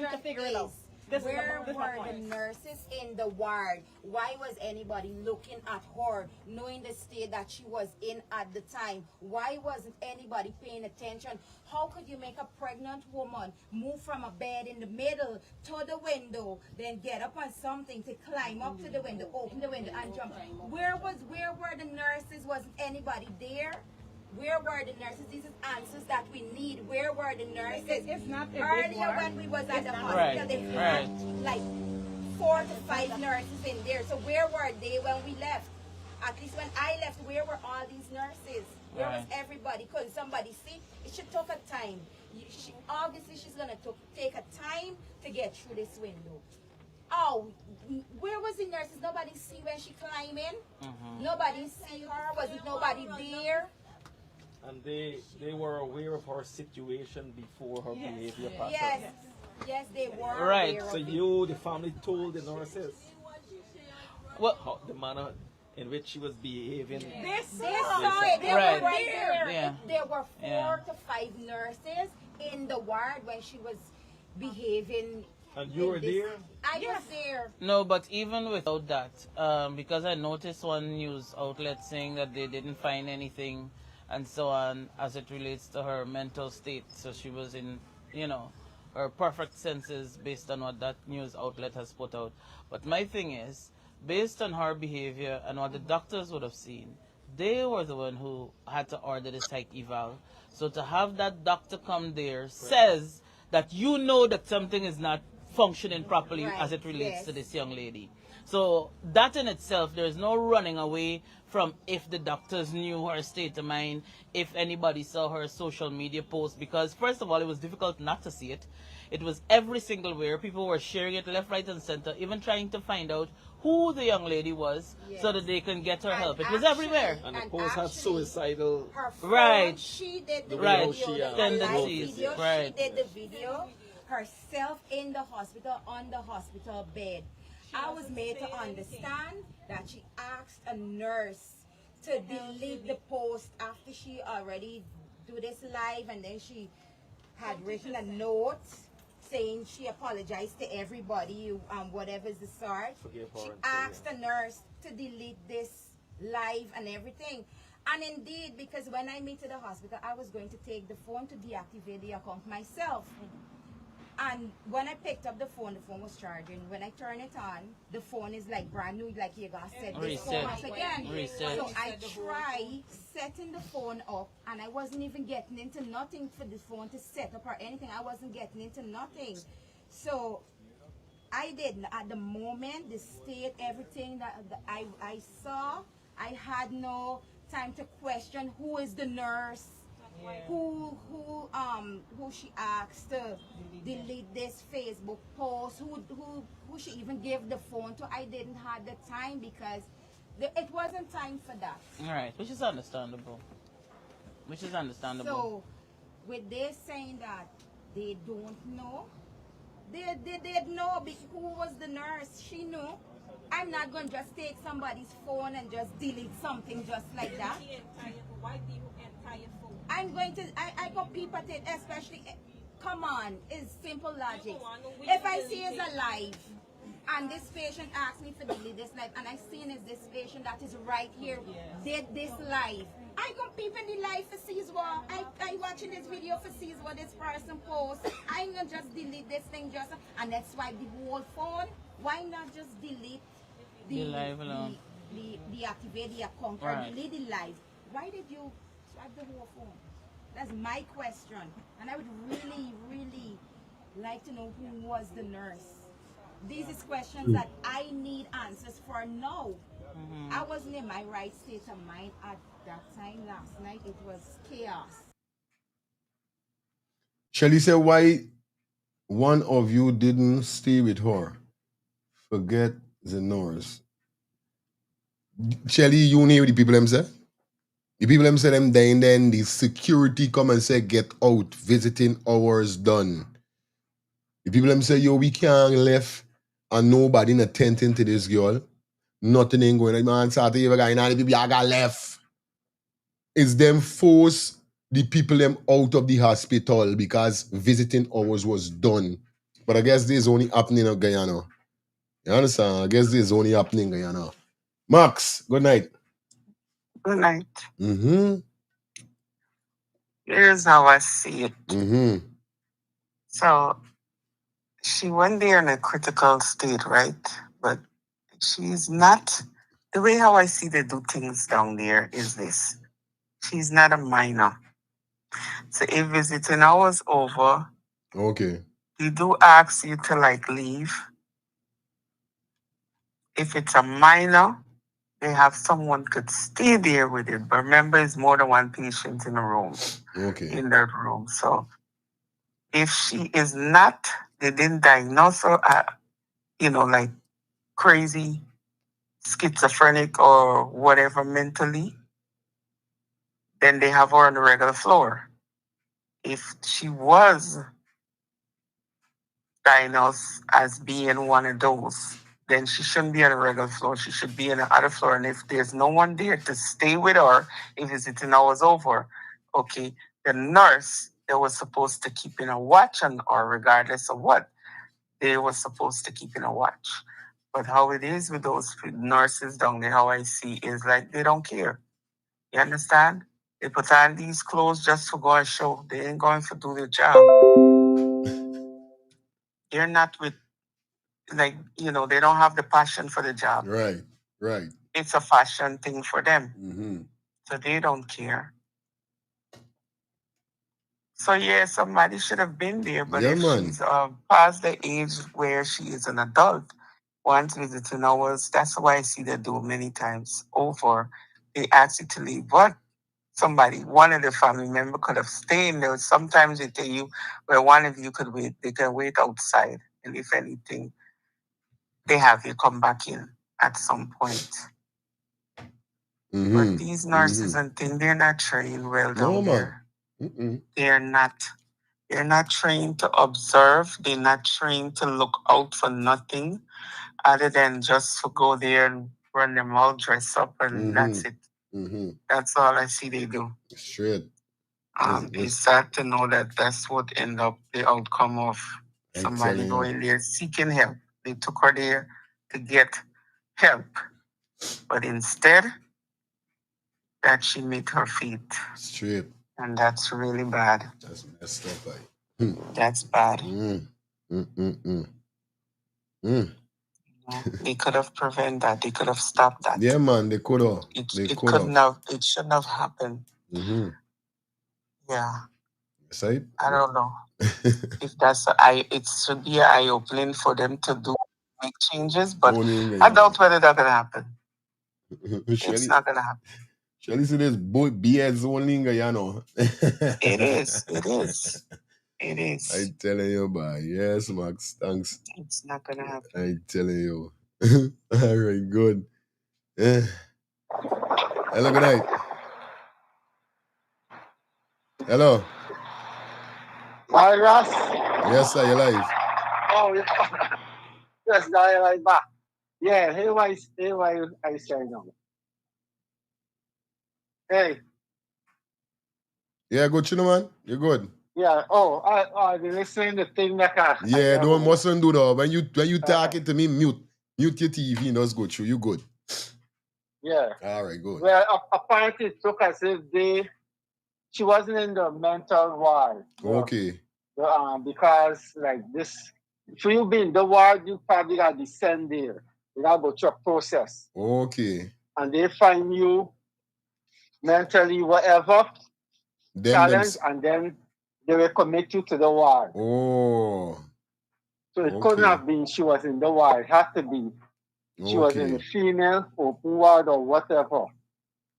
to figure it out. Where were the nurses in the ward? Why was anybody looking at her, knowing the state that she was in at the time? Why wasn't anybody paying attention? How could you make a pregnant woman move from a bed in the middle to the window, then get up on something to climb up to the window, open the window and jump? Where were the nurses? Wasn't anybody there? Where were the nurses? These are answers that we need. Where were the nurses? It's not earlier when we was at the hospital. They had like 4 to 5 nurses in there. So where were they when we left? At least when I left, where were all these nurses? Where was everybody? Couldn't somebody see? It should take a time. Obviously, she's gonna take a time to get through this window. Oh, where was the nurses? Nobody see when she climbed in. Nobody see her. Wasn't nobody there? And they were aware of her situation before her behavior passed. Yes, they were. Right. So you, the family, told the nurses well, the manner in which she was behaving. They saw it. They were right there. Yeah. There were 4 to 5 nurses in the ward when she was behaving. And you were there? I was there. No, but even without that, because I noticed one news outlet saying that they didn't find anything and so on as it relates to her mental state. So she was in, her perfect senses based on what that news outlet has put out. But my thing is, based on her behavior and what the doctors would have seen, they were the one who had to order the psych eval. So to have that doctor come there says that that something is not functioning properly as it relates to this young lady. So that in itself, there's no running away from if the doctors knew her state of mind, if anybody saw her social media post, because first of all, it was difficult not to see it. It was every single where. People were sharing it left, right, and center, even trying to find out who the young lady was so that they can get her help. It was everywhere. And the post had suicidal. Right. She did the video. Tendencies. She did the video. herself in the hospital, on the hospital bed. I was made to understand that she asked a nurse to delete the post after she already do this live, and then she had written a note saying she apologized to everybody, whatever's the sort. She asked the nurse to delete this live and everything. And indeed, because when I meet to the hospital, I was going to take the phone to deactivate the account myself. And when I picked up the phone was charging. When I turn it on, the phone is like brand new, like you guys said, this phone up again. So I tried setting the phone up, and I wasn't even getting into nothing for the phone to set up or anything. I wasn't getting into nothing. So I did, at the moment, the state, everything that I saw, I had no time to question who is the nurse, who she asked to delete this Facebook post, who she even gave the phone to. I didn't have the time because it wasn't time for that. All right, which is understandable. So, with this saying that they don't know, they did know who was the nurse. She knew. I'm not going to just take somebody's phone and just delete something just like that. Why do you entire phone? I'm going to, I go peep at it, especially, come on, it's simple logic. If I see it's alive, and this patient asked me to delete this live, and I seen is this patient that is right here, did this live, I go peep in the live for see what, I watching this video for see what this person posts. I'm going to just delete this thing just, and that's why the whole phone, why not just delete the live alone? Deactivate the account or delete the live. Why did you swipe the whole phone? That's my question. And I would really, really like to know who was the nurse. These is questions that I need answers for now. I wasn't in my right state of mind at that time last night. It was chaos. Shelly said, why one of you didn't stay with her? Forget the nurse. Shelly, you know what the people them say? The people them say them then the security come and say, get out, visiting hours done. The people them say, yo, we can't left and nobody not attending to this girl. Nothing ain't going on. Man, Saturday, the people I got left. It's them force the people them out of the hospital because visiting hours was done. But I guess this is only happening in Guyana. You understand? I guess this is only happening in Guyana. Max, good night. Good night. Mm-hmm. Here's how I see it. Mm-hmm. So she went there in a critical state, right? But she's not, the way how I see they do things down there is this. She's not a minor. So if visiting hours over, okay, they do ask you to like leave. If it's a minor, they have someone could stay there with it. But remember, it's more than one patient in a room. Okay. In that room. So if she is not, they didn't diagnose her, like crazy, schizophrenic or whatever mentally, then they have her on the regular floor. If she was diagnosed as being one of those, then she shouldn't be on the regular floor. She should be on the other floor. And if there's no one there to stay with her, if visiting hours over, okay, the nurse that was supposed to keep in a watch on her, regardless of what, they were supposed to keep in a watch. But how it is with those nurses down there, how I see is like they don't care. You understand? They put on these clothes just to go and show. They ain't going to do their job. They're not with, they don't have the passion for the job. Right. It's a fashion thing for them. Mm-hmm. So they don't care. So yeah, somebody should have been there. But if she's past the age where she is an adult, once visiting hours, that's why I see they do many times over. They ask you to leave. But one of the family member could have stayed there. Sometimes they tell you where one of you could wait. They can wait outside. And if anything, they have you come back in at some point. Mm-hmm. But these nurses and things, they're not trained well down there. Mm-mm. They're not They're not trained to observe. They're not trained to look out for nothing other than just to go there and run their mouth, dress up, and that's it. That's all I see they do. Straight. It's sad to know that that's what end up the outcome of somebody going there seeking help. They took her there to get help, but instead that she met her feet. Straight. And that's really bad. That's messed up, That's bad. They could have prevented that. They could have stopped that. Yeah, man, they could have. It couldn't have. It shouldn't have happened. Yeah. Right? I don't know if that's it should be eye opening for them to make changes, but I doubt whether that can happen. It's not gonna happen. Shall see this boy BS only, you know. It is. It is. It is. I telling you, boy. Yes, Max. Thanks. It's not gonna happen. I telling you. All right, good. Yeah. Hello, good night. Hello. Hi, Ross. Yes, sir, you're live. Oh, yeah. Yes, now you're right back. Yeah, here I say now. Hey. Yeah, good, you know, man. You're good. Yeah. Oh, I been listening to thing that yeah, don't mustn't do that. When you talking to me, mute your TV and just go through. You good. Yeah. All right, good. Well, apparently it took as if she wasn't in the mental ward. Okay. Because like this, for you being in the ward, you probably gotta descend there. You gotta go through a process. Okay. And they find you mentally whatever challenge, and then they will commit you to the ward. Oh. So it couldn't have been she was in the ward. It had to be she was in the female open ward or whatever.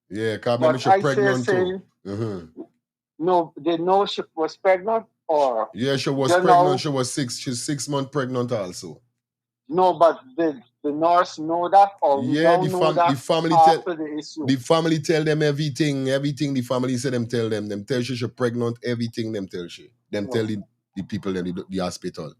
Yeah, because she pregnant too. No, they know she was pregnant or yeah, she was pregnant. She was she's 6 months pregnant also. No, but the nurse know that or yeah, the family tell them everything. Everything the family say them tell them. Them tell she's pregnant, everything them tell she. Them tell the people in the hospital.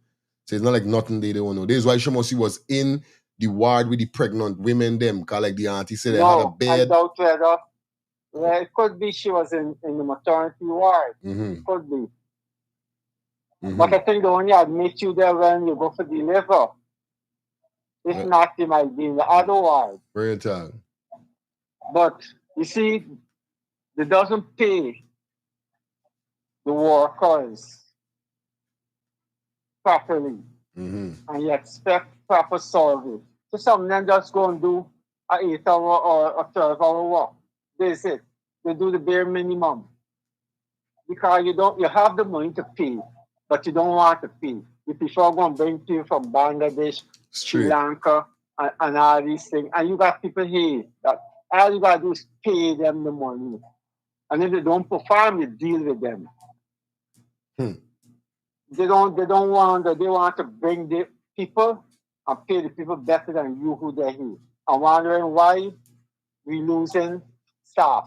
So it's not like nothing they don't know. This is why she must was in the ward with the pregnant women them. Cause like the auntie said they had a bed. I doubt whether it could be she was in the maternity ward. It could be. But I think they only admit you there when you go for deliver. If not, you might be in the other ward. Real talk. But you see, they doesn't pay the workers properly. And you expect proper service. So some of them just go and do an 8-hour or a 12-hour work. That's it. They do the bare minimum. Because you have the money to pay, but you don't want to pay. You prefer going to bring people from Bangladesh, Sri Lanka, and all these things. And you got people here that all you got to do is pay them the money. And if they don't perform, you deal with them. They want to bring the people and pay the people better than you who they're here. I'm wondering why we losing staff.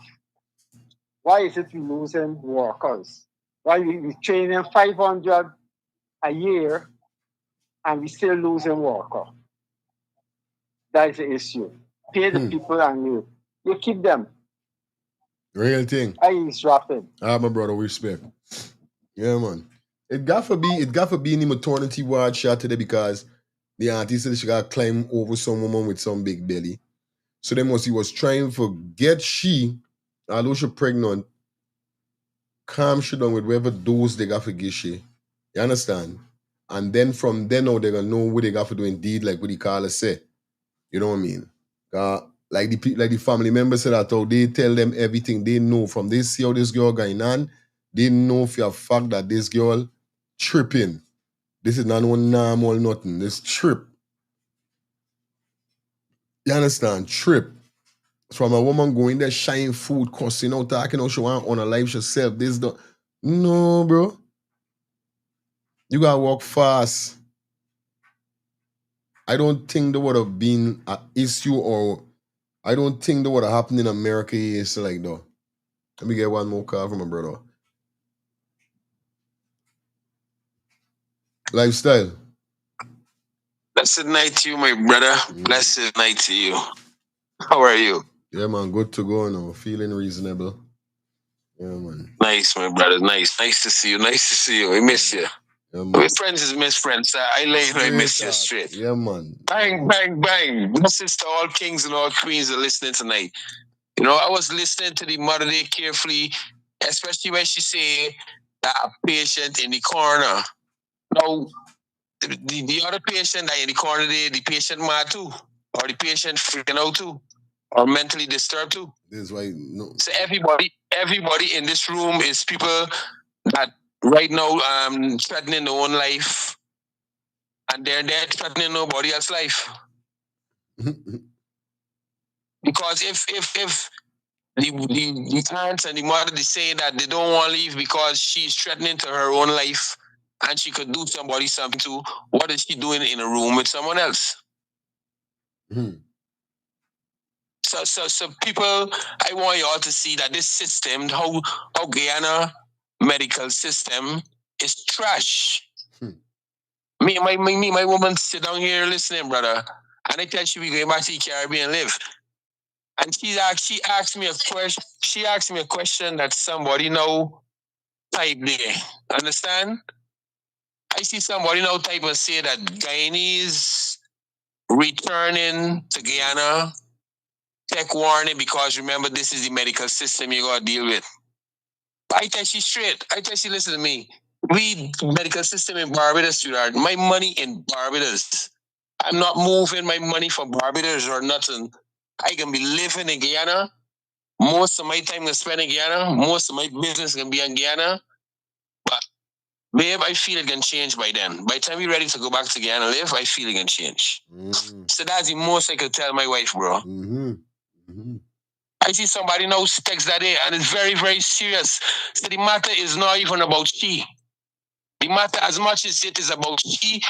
Why is it we losing workers? Why we training 500 a year and we still losing workers? That is the issue. Pay the people and you keep them. Real thing. I is dropping. My brother, we respect. Yeah, man. It got to be in the maternity ward shot today because the auntie said she got to climb over some woman with some big belly. So they must he was trying to get although she's pregnant, calm she down with whatever dose they got to give she. You understand? And then from then on, they're going to know what they got to do indeed, like what the caller say. You know what I mean? Like the family members said that they tell them everything they know from they see how this girl going on. They know for a fact that this girl tripping. This is not no normal nothing. This trip. You understand? Trip. From a woman going there, shying food, cussing out, talking how she want on her life herself. No, bro. You gotta walk fast. I don't think there would have been an issue or I don't think that would have happened in America is like though. Let me get one more call from my brother. Lifestyle. Blessed night to you, my brother. Blessed night to you. How are you? Yeah, man. Good to go now. Feeling reasonable. Yeah, man. Nice, my brother. Nice. Nice to see you. Nice to see you. I miss you. Yeah, man. My friends is miss friends. I like you. I miss you straight. Yeah, man. Bang, bang, bang. Blessings to all kings and all queens that are listening tonight. You know, I was listening to the mother day carefully, especially when she say that a patient in the corner. Now, the other patient that in the corner there, the patient mad too, or the patient freaking out too, or mentally disturbed too. This is why no. So everybody in this room is people that right now threatening their own life, and they're threatening nobody else's life. Because if the parents and the mother is saying that they don't want to leave because she's threatening to her own life and she could do somebody something too, what is she doing in a room with someone else? So people, I want you all to see that this system, how Guyana medical system is trash. My woman sit down here listening, brother, and I tell she we going back to the Caribbean live. And she asked me a question. She asked me a question that somebody know type there. Understand? I see somebody now type and say that Guyanese returning to Guyana, take warning because remember this is the medical system you gotta deal with. But I tell she straight. I tell she listen to me. We medical system in Barbados, sweetheart. My money in Barbados. I'm not moving my money for Barbados or nothing. I can be living in Guyana. Most of my time I spend in Guyana. Most of my business can be in Guyana. But babe, I feel it can change by then. By the time we're ready to go back to Guyana live, I feel it can change. So that's the most I could tell my wife, bro. I see somebody now text that day, and it's very, very serious. So the matter is not even about she. The matter, as much as it is about she,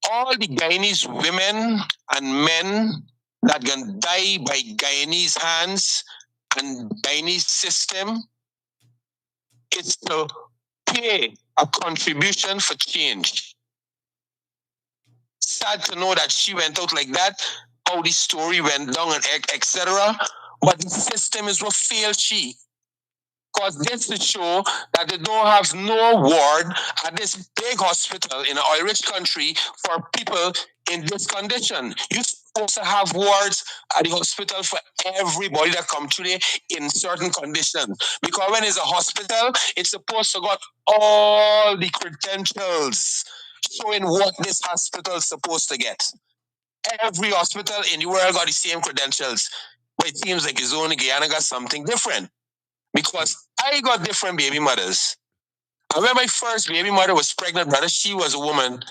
all the Guyanese women and men that can die by Guyanese hands and Guyanese system, it's to pay a contribution for change. Sad to know that she went out like that, how the story went down and etc. But the system is what failed she. Because this to show that they don't have no ward at this big hospital in an oil-rich country for people in this condition. You're supposed to have wards at the hospital for everybody that come through there in certain conditions. Because when it's a hospital, it's supposed to got all the credentials showing what this hospital is supposed to get. Every hospital in the world got the same credentials. But it seems like it's only Guyana got something different. Because I got different baby mothers. And when my first baby mother was pregnant, brother, she was a woman.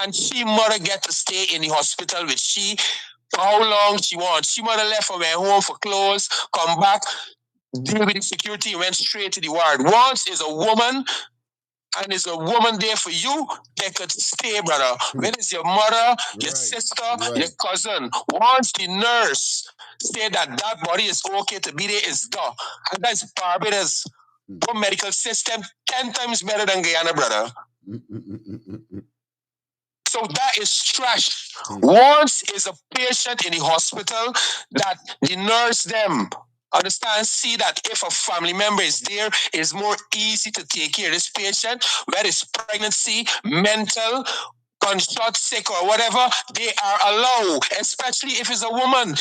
And she mother get to stay in the hospital with she for how long she wants. She mother left and went home for clothes, come back, deal with the security, and went straight to the ward. Once is a woman, and is a woman there for you, they could stay, brother. When it's your mother, your sister, your cousin, once the nurse say that that body is okay to be there, is done. And that's Barbados. One medical system 10 times better than Guyana, brother. So that is trash. Once is a patient in the hospital that the nurse them understand, see that if a family member is there, it's more easy to take care of this patient, whether it's pregnancy, mental, gunshot, sick, or whatever, they are allowed, especially if it's a woman.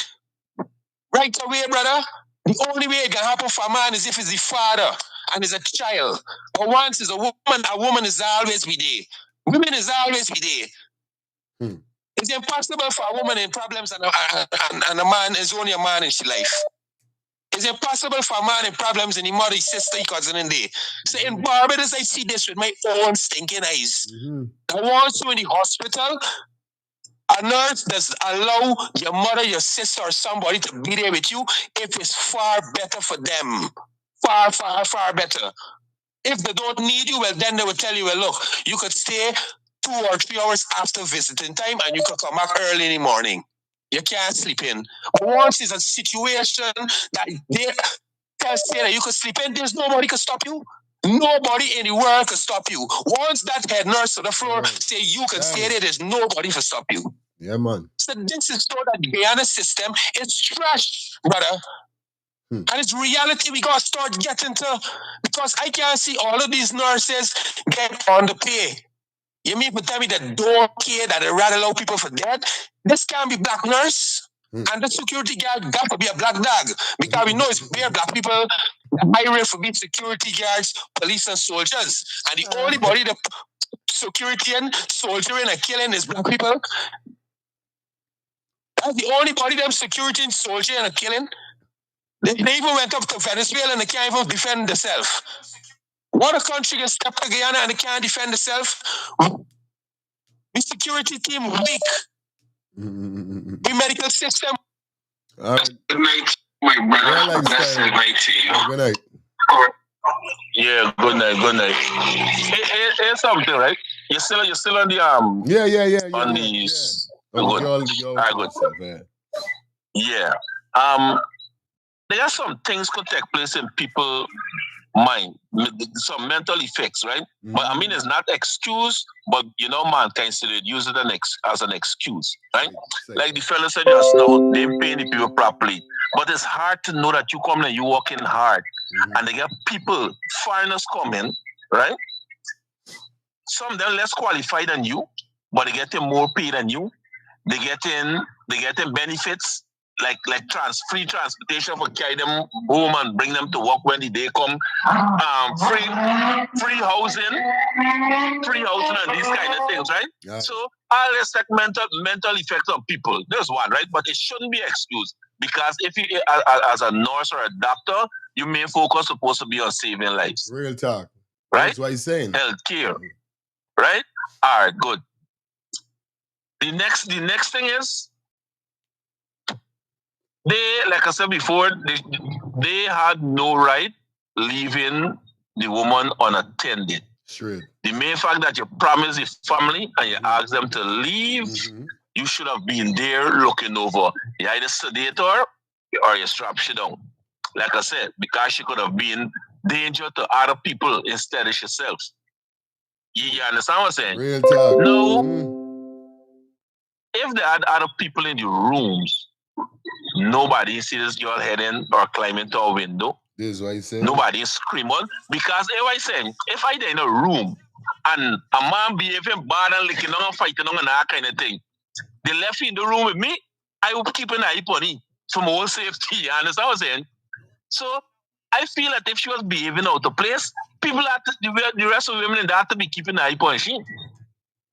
Right away, brother. The only way it can happen for a man is if it's the father and it's a child. But once it's a woman is always be there. Women is always be there. It's impossible for a woman in problems and a man is only a man in his life. It's impossible for a man in problems and the mother, his sister, his cousin in there. So in Barbados, I see this with my own stinking eyes. I want you in the hospital, a nurse does allow your mother, your sister, or somebody to be there with you if it's far better for them. Far, far, far better. If they don't need you, well, then they will tell you, well, look, you could stay 2 or 3 hours after visiting time and you could come back early in the morning. You can't sleep in. But once it's a situation that they tell say that you could sleep in, there's nobody can stop you. Nobody in the world can stop you. Once that head nurse to the floor say you can stay there's nobody to stop you. Yeah, man. So this is so that Guyana system is trash, brother. And it's reality we gotta start getting to, because I can't see all of these nurses get on the pay. You mean to tell me that don't care that they rather allow people for dead? This can't be black nurse. And the security guard got to be a black dog. Because we know it's bare black people hiring for being security guards, police and soldiers. And the only body the security and soldiering and killing is black people. That's the only body them security and soldiering and killing. They even went up to Venezuela and they can't even defend themselves. What a country can step to Guyana and they can't defend themselves? The security team weak. The medical system. Good night, my brother. Blessed night to you. Good night. Yeah, good night, good night. Here's something, right? You're still on the Yeah. On the good. Yeah. There are some things could take place in people's mind, some mental effects, right? But I mean, it's not excuse, but you know, mankind still use it as an excuse, right? Like the fellow said just now, they paying the people properly. But it's hard to know that you come and you working hard, and they get people, foreigners coming, right? Some of them less qualified than you, but they getting more pay than you. They getting benefits like free transportation for carry them home and bring them to work when the day come. Free housing and these kind of things, right? Yeah. So all this like mental effects on people. There's one, right? But it shouldn't be excused, because if you as a nurse or a doctor, your main focus supposed to be on saving lives. Real talk. Right? That's what he's saying. Healthcare. Right? All right, good. The next thing is, they, like I said before, they had no right leaving the woman unattended. Sure. The main fact that you promise the family and you ask them to leave, you should have been there looking over. You either sedate her or you strap she down. Like I said, because she could have been danger to other people instead of herself. You understand what I'm saying? Real talk. No. If they had other people in the rooms, nobody sees this girl heading or climbing to a window. This is what he's saying. Nobody is screaming. Because if I in a room and a man behaving bad and licking on and fighting on and that kind of thing, they left me in the room with me, I will keep an eye on it for more safety. You understand what I'm saying? So I feel that if she was behaving out of place, people have to, the rest of the women in that have to be keeping an eye on she.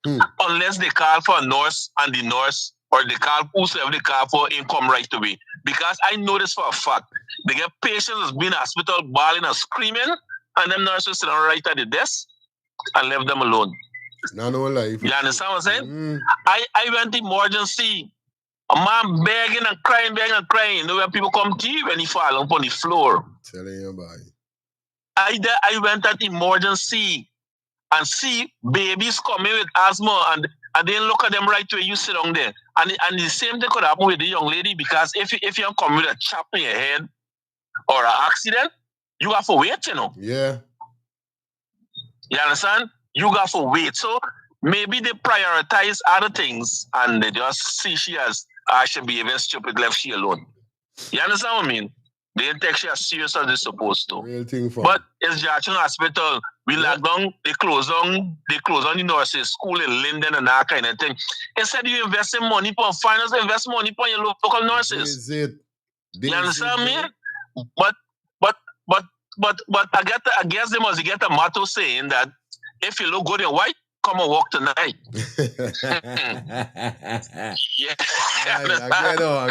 Unless they call for a nurse and the nurse, or they call whosoever they call for come right away. Because I know this for a fact. They get patients being in hospital bawling and screaming, and them nurses sit right at the desk and left them alone. No life. You understand what I'm saying? I went to emergency. A man begging and crying. You know when people come to you when he fall on the floor. Telling you about it. I went at emergency and see babies coming with asthma and then look at them right where you sit down there. And the same thing could happen with the young lady, because if you come with a chop in your head or an accident, you have to wait, you know. Yeah. You understand? You got to wait. So maybe they prioritize other things and they just see she as should be even stupid, left she alone. You understand what I mean? They didn't take she as serious as they're supposed to. Real thing for But it's Jackson Hospital. We lock down, they close down the nurses school in Linden and that kind of thing. Instead you invest in money for finance, invest money for your local nurses. You understand me? But I guess they must get a motto saying that if you look good in white, come and walk tonight. Yeah. I get on.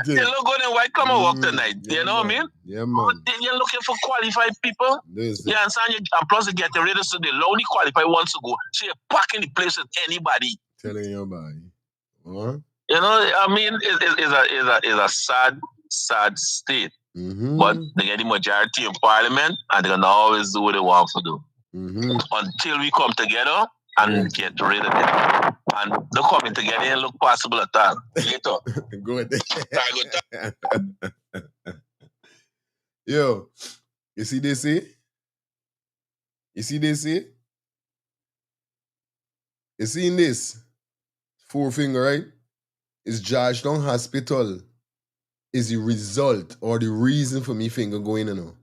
You look good in white, come and walk tonight. You know what I mean? Yeah, man. You're looking for qualified people. Listen. You understand? And plus, they get rid of the lonely qualified ones to go. So you're packing the place with anybody. Telling you about it. Huh? You know, I mean, it's a sad state. But they get the majority in parliament and they're going to always do what they want to do. Until we come together and get rid of it. And the coming together ain't look possible at all. Good. Yo, You see they say? You see they say? You seen this? Forefinger, right? Is Georgetown Hospital is the result or the reason for me finger going in now.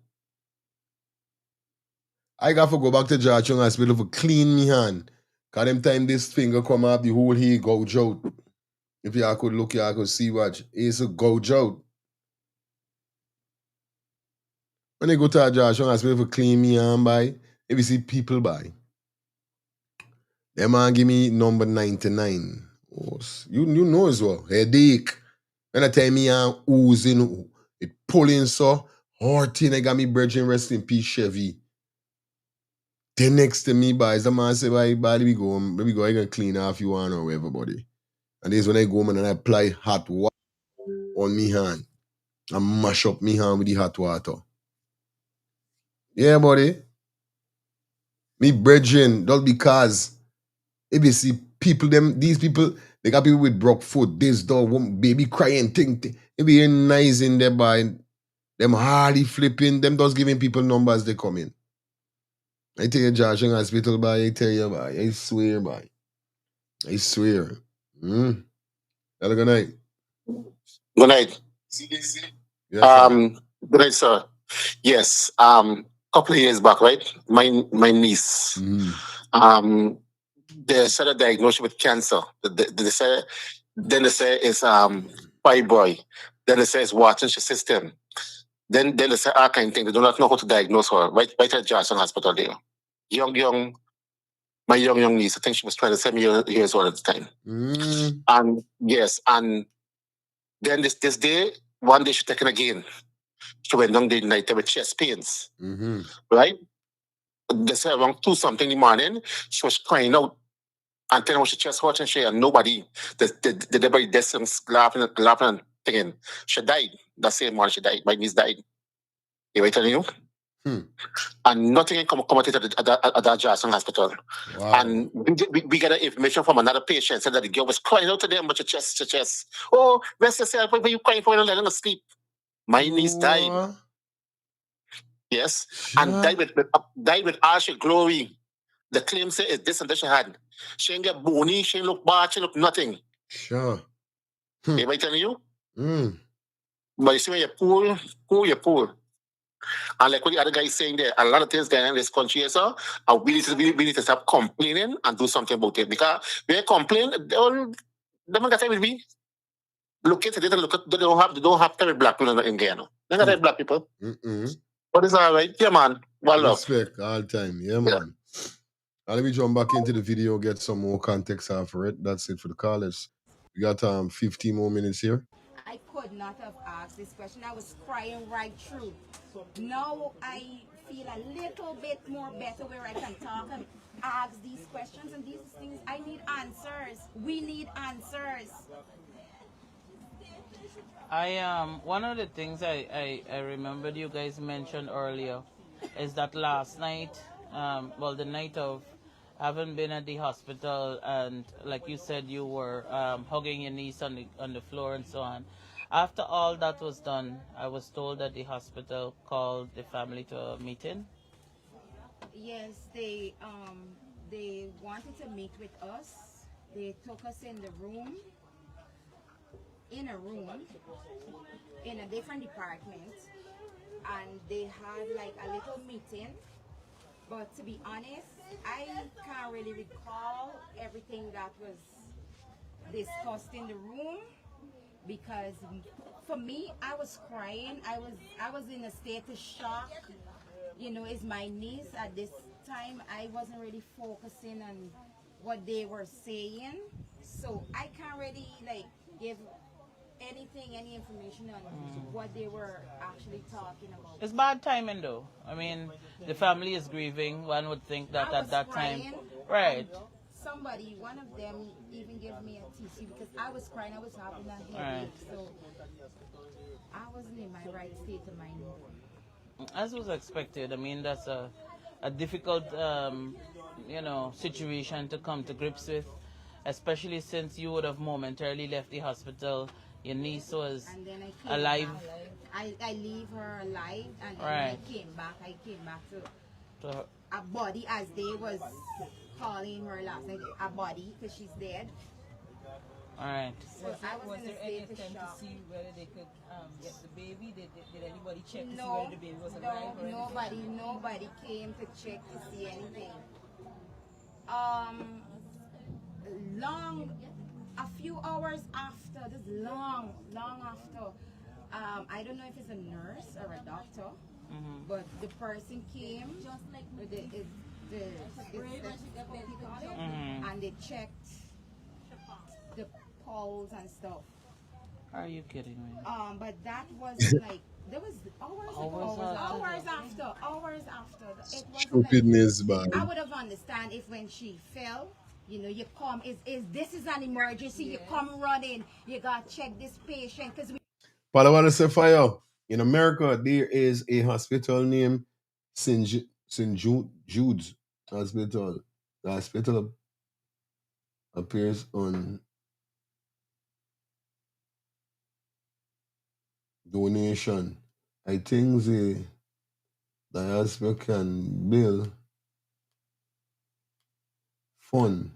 I got to go back to Georgetown Hospital for clean me hand. Cause them time this finger come up, the whole hair gouge out. If y'all could look, y'all could see what. It's a gouge out. When they go to a Georgetown Hospital for clean me hand by, if you see people by. Them man give me number 99. Oh, you know as well. Headache. When I tell me I'm oozing, it pulling so hard thing. I got me brethren rest in peace, Chevy. Then next to me, boys, the man say, bye, let me go. I can clean off you one or whatever, buddy. And this when I go home and I apply hot water on me hand. And mash up me hand with the hot water. Yeah, buddy. Me brethren, just because if you see people, these people, they got people with broke foot, this dog, baby crying, thing. It be nice in there, by them hardly flipping, them just giving people numbers they come in. I tell you, Josh, in hospital, boy, I tell you, boy, I swear, boy. I swear. Have a good night. Good night. Yes, good night, sir. Yes. Couple of years back, right? My niece. They said a diagnosis with cancer. They say, then they say it's fibroid. Then they say it's water in the system. Then they say all kind of things. They do not know how to diagnose her. Right at Johnson Hospital there. My young niece, I think she was 27 years old at the time. And yes, and then this day, one day she taken again. She went down the night with chest pains. Right? They said around 2 something in the morning, she was crying out. And then when she chest hurt and she and nobody, everybody distance laughing and thinking. She died. That same morning she died. My niece died. You wait telling you? And nothing come out at that Johnson Hospital. Wow. And we got information from another patient said that the girl was crying out to them, but your chest. Oh, rest yourself. What are you crying for? Let her sleep. My niece died. Yes. And died with all she glory. The claim say is this and that she had. She ain't get bony, she ain't look bad, she look nothing. Sure. Am I telling you? But you see when you're poor, you're poor. And like what the other guy is saying there, a lot of things going on in this country, so we need to stop complaining and do something about it. Because when you complain, they don't got time with me. Look at it, they don't have to be black people in Guyana. They got to be black people. But it's all right. Yeah, man. One love. Respect all time. Yeah, man. Now let me jump back into the video, get some more context after it. That's it for the callers. We got 15 more minutes here. I could not have asked this question. I was crying right through. Now I feel a little bit more better where I can talk and ask these questions and these things. I need answers. We need answers. One of the things I remembered you guys mentioned earlier is that last night, the night of having been at the hospital, and like you said, you were hugging your niece on the floor and so on. After all that was done, I was told that the hospital called the family to a meeting. Yes, they wanted to meet with us. They took us in a room, in a different department, and they had like a little meeting. But to be honest, I can't really recall everything that was discussed in the room, because for me, I was crying. I was in a state of shock. You know, it's my niece. At this time, I wasn't really focusing on what they were saying, so I can't really like give any information on what they were actually talking about. It's bad timing though. I mean, the family is grieving. One would think that at that time, right? One of them even gave me a tissue because I was crying. I was having a headache, so I wasn't in my right state of mind. As was expected. I mean, that's a difficult, situation to come to grips with, especially since you would have momentarily left the hospital your niece was And then I came alive. back. I leave her alive, and then Right. I came back to To her. a body, as they was calling her last night, a body, because she's dead. Alright. So I was in a there any state of attempt shock. to see whether they could get the baby? Did anybody check to see No, whether the baby was alive or anything? nobody came to check to see anything. A few hours after, this long after, I don't know if it's a nurse or a doctor, but the person came with the and they checked the pulse and stuff. Are you kidding me? But that wasn't like, there was hours after. It wasn't Stupidness, like, man. I would have understand if when she fell, you come, this is an emergency, you come running, you got to check this patient, because we. But I want to say fire. In America, there is a hospital named Jude's Hospital. The hospital appears on donation. I think the hospital can build fund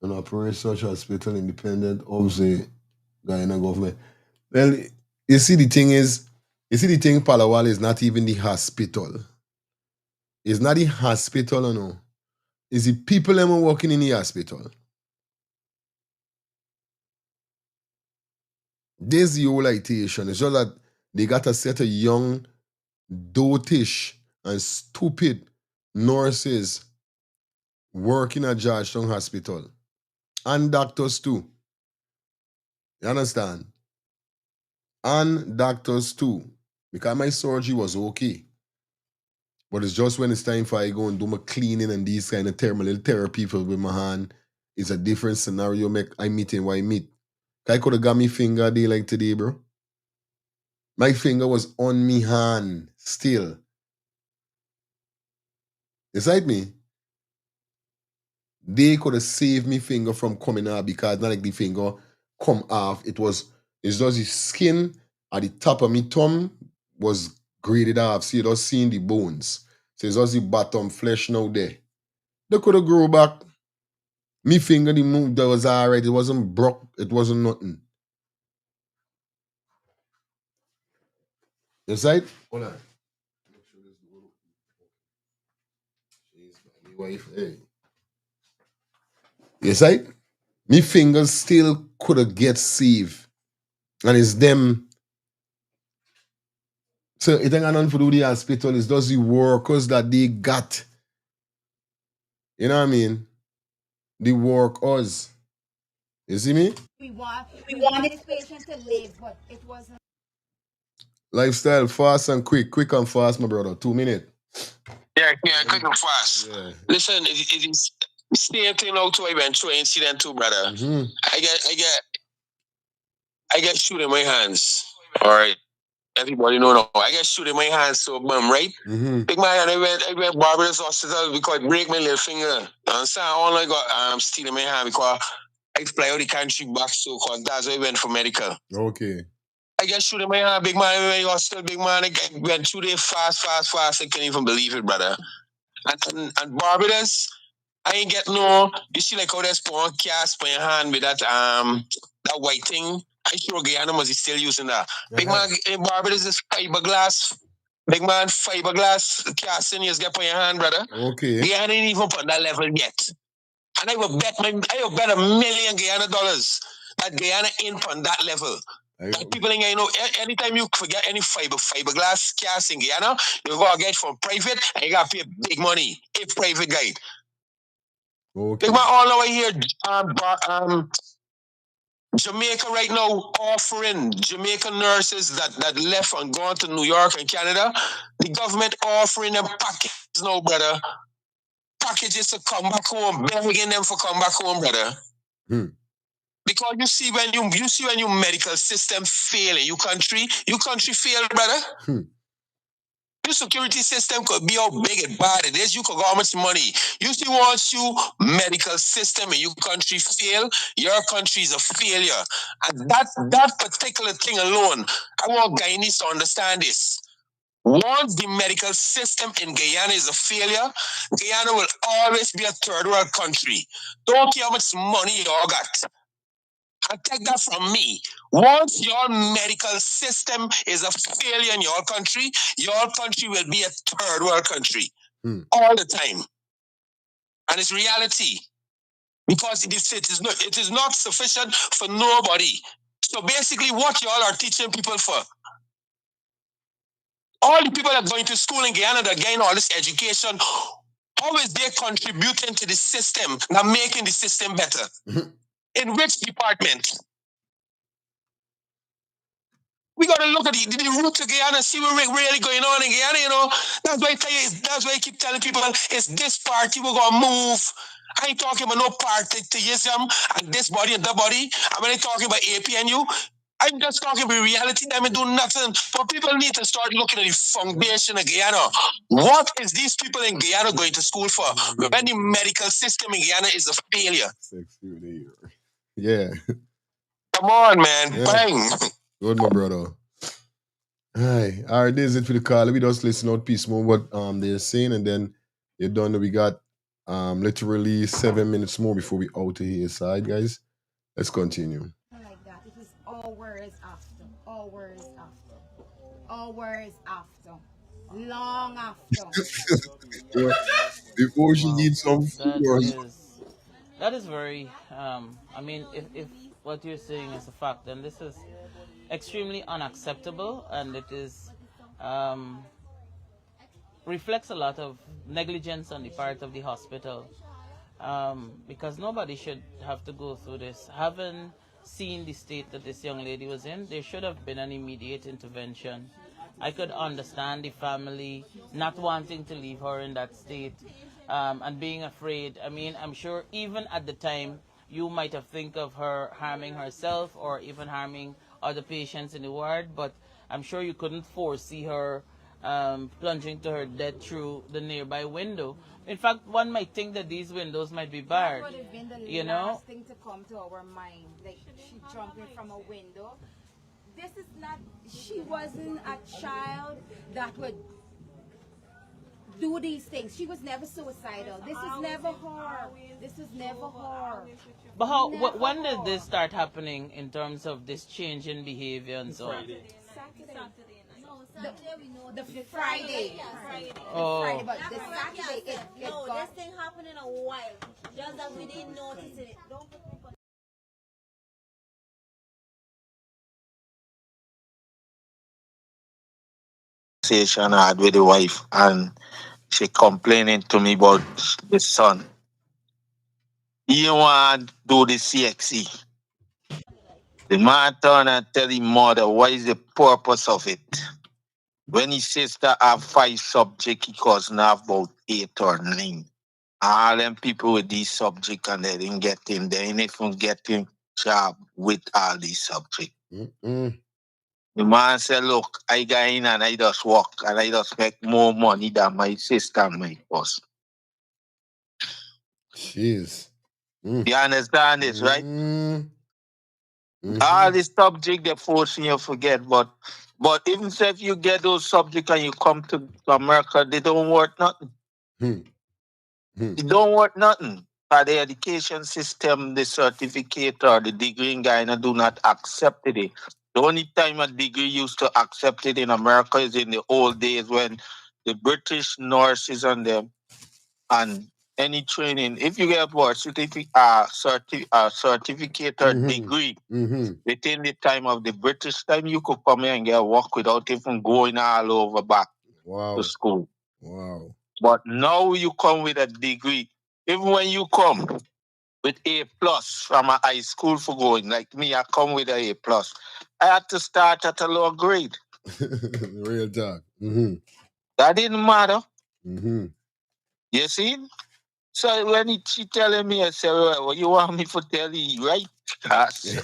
and operate such hospital independent of the Guyana government. Well, you see the thing, Palawal is not even the hospital. It's not the hospital, no. It's the people that are working in the hospital. There's the whole ideation. It's just that they got a set of young, dotish, and stupid nurses working at Georgetown Hospital. And doctors too. You understand? And doctors too. Because my surgery was okay. But it's just when it's time for I go and do my cleaning and these kind of little therapy with my hand, it's a different scenario I meet in what I meet. I could have got me finger a day like today, bro. My finger was on me hand still. Beside me, they could have saved me finger from coming out because not like the finger come off. It's just the skin at the top of me thumb was graded off. See, you just seeing the bones. So it's just the bottom flesh now there. They could have grow back. Me finger, the move that was alright. It wasn't broke. It wasn't nothing. Yes, right? Hold on. Hey. Yes, right? Me fingers still could have get saved. And it's them. So it ain't got nothing to do with the hospital. It's just the workers that they got. You know what I mean? The workers. You see me? We want this patient to live, but it wasn't. Lifestyle, fast and quick. Quick and fast, my brother. 2 minutes. Yeah, quick and fast. Yeah. Listen, it is same thing out to I went through an incident too, brother. Mm-hmm. I get shoot in my hands. All right. Everybody know now. I get shoot in my hands, so boom, right? Mm-hmm. Big man, I went Barbados Hospital because I break my little finger. And so all I got steel in my hand because I fly out the country back, so cause that's why I went for medical. Okay. I get shoot in my hand, big man, I went hospital, big man, I went through there fast. I can't even believe it, brother. And Barbados, I ain't get no, you see like how there's porn cast on your hand with that white thing. I sure Guyana was still using that. Big man in Barbados is fiberglass. Big man, fiberglass casting you get on your hand, brother. Okay. Guyana ain't even on that level yet. And I will bet $1 million Guyana dollars that Guyana ain't on that level. That people in Guyana, anytime you forget any fiberglass cast in Guyana, you go get from private and you gotta pay big money. If private guide. Okay. Big man, all over here, Jamaica right now offering Jamaican nurses that left and gone to New York and Canada. The government offering them packages now, brother. Packages to come back home, begging them for come back home, brother. Because you see when your medical system fail in your country fail, brother. Your security system could be how big and bad it is. You could go how much money. You see, once you medical system in your country fail, your country is a failure. And that particular thing alone, I want Guyanese to understand this. Once the medical system in Guyana is a failure, Guyana will always be a third world country. Don't care how much money you all got. And take that from me. Once your medical system is a failure in your country will be a third world country. All the time. And it's reality. Because it is not sufficient for nobody. So basically, what y'all are teaching people for? All the people that are going to school in Guyana that gain all this education, how is they contributing to the system, not making the system better? In which department? We got to look at the root of Guyana, see what's really going on in Guyana, you know. That's why I keep telling people it's this party we're going to move. I ain't talking about no partyism and this body and that body. I'm only talking about APNU. I'm just talking about reality. I mean, do nothing. But people need to start looking at the foundation of Guyana. What is these people in Guyana going to school for when the medical system in Guyana is a failure? Yeah. Come on, man. Yeah. Bang. Good, my brother. All right, this is it for the call. We just listen out piece more what they're saying, and then you're done. We got literally 7 minutes more before we out of here side, guys. Let's continue. Like that. It was hours after, hours after, long after. Before she eats some food. That is very, I mean, if what you're saying is a fact, then this is extremely unacceptable, and it is, reflects a lot of negligence on the part of the hospital, because nobody should have to go through this. Having seen the state that this young lady was in, there should have been an immediate intervention. I could understand the family not wanting to leave her in that state, and being afraid. I mean, I'm sure even at the time, you might have think of her harming herself or even harming other patients in the ward, but I'm sure you couldn't foresee her plunging to her death through the nearby window. In fact, one might think that these windows might be barred. That would have been the you last know? thing to come to our mind. Like, she jumping from a window. This is not, she wasn't a child that would do these things. She was never suicidal. This is never her. This is never her. But how? When did this start happening in terms of this change in behavior and so on? The Friday. Oh. Friday, but the Saturday it No, got... this thing happened in a while. Just that we didn't notice it. Don't put people... Conversation I had with the wife, and she complaining to me about the son. He want to do the CXE. The man turn and tell his mother what is the purpose of it. When his sister have 5 subjects, he cousin have about 8 or 9. All them people with these subjects and they didn't get in. They ain't even getting job with all these subjects. The man said, look, I got in and I just work and I just make more money than my sister and my cousin. Jeez. You understand this, right? All the subject they forcing you to forget, but even if you get those subjects and you come to America, they don't worth nothing. They don't worth nothing. For the education system, the certificate or the degree in Guyana do not accept it. The only time a degree used to accept it in America is in the old days when the British nurses and them and any training, if you get what certificate or degree within the time of the British time, you could come here and get work without even going all over back to school. Wow. But now you come with a degree. Even when you come with A plus from a high school for going, like me, I come with a plus. I had to start at a lower grade. Real talk. That didn't matter. You see? So when she telling me, I say, well, you want me to tell you, right? Because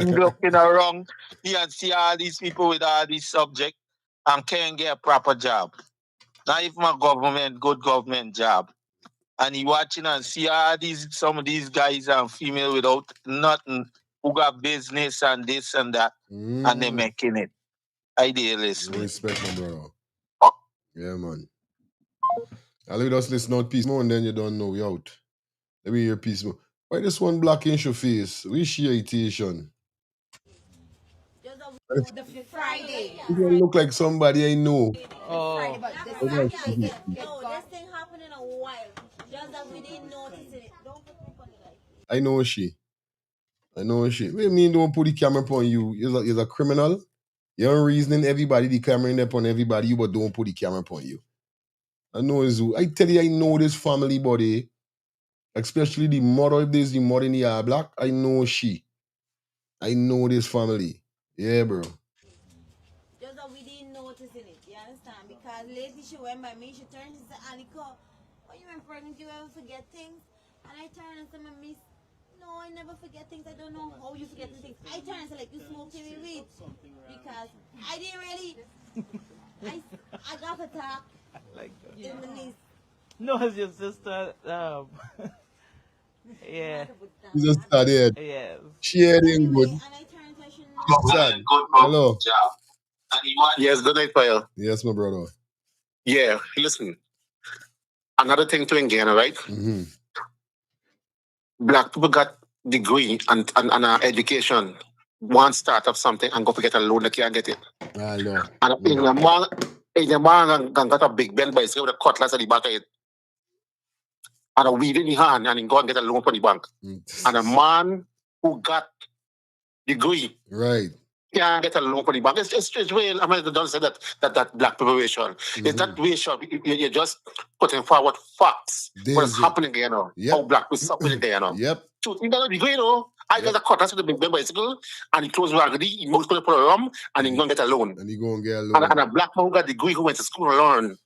looking around, you and see all these people with all these subjects. and can't get a proper job. Not even a good government job. And he watching and see some of these guys and female without nothing who got business and this and that, and they making it. Idealist. Respect, my brother. Yeah, man. I'll let us listen out piece more and then you don't know we out. Let me hear piece more. Why this one black inch your face? We share Haitian. The Friday. You don't look like somebody I know. Friday, but this Oh, Saturday, that's no, easy. this thing happened in a while. Just that we didn't notice it. Don't put me on the light. I know she. I know she. What do you mean don't put the camera upon you? You're a criminal? You're reasoning everybody, the camera in upon everybody, you but don't put the camera upon you. I know it's who. I tell you, I know this family body. Especially the mother, if there's the mother in the eye black, I know she. I know this family. Yeah, bro. Just that we didn't notice it. You understand? Because lately she went by me, she turned, she said, Anika, when you were pregnant, you ever forget things? And I turned and said, Miss, no, I never forget things. I don't know how you forget things. I turned and said, like, you smoke any weed? Because I didn't really, I got to talk Like in the knees. No, it's your sister. Yeah. You just started. Yes. She ain't good. Sad. Hello. Yes, good night, Pyle. Yes, my brother. Yeah, listen. Another thing to engage, right? Mm-hmm. Black people got degree and education. One start up something and go to get a loan, they can't get it. I know. And in the man got a big bend bicycle with a cutlass at the back of it. And a weed in the hand and he go and get a loan from the bank. And a man who got degree Right. can't get a loan from the bank. It's real. I mean, don't say that black people racial. It's that racial. You're just putting forward facts. What's happening there, you know? Yep. How black people suffering there, you know? Yep. So you got a degree, you know? I got a cutlass with a big bicycle and he closed raggedy, he moves to put a rum and he gonna get a loan. And he gonna get a loan. And a black man who got a degree who went to school and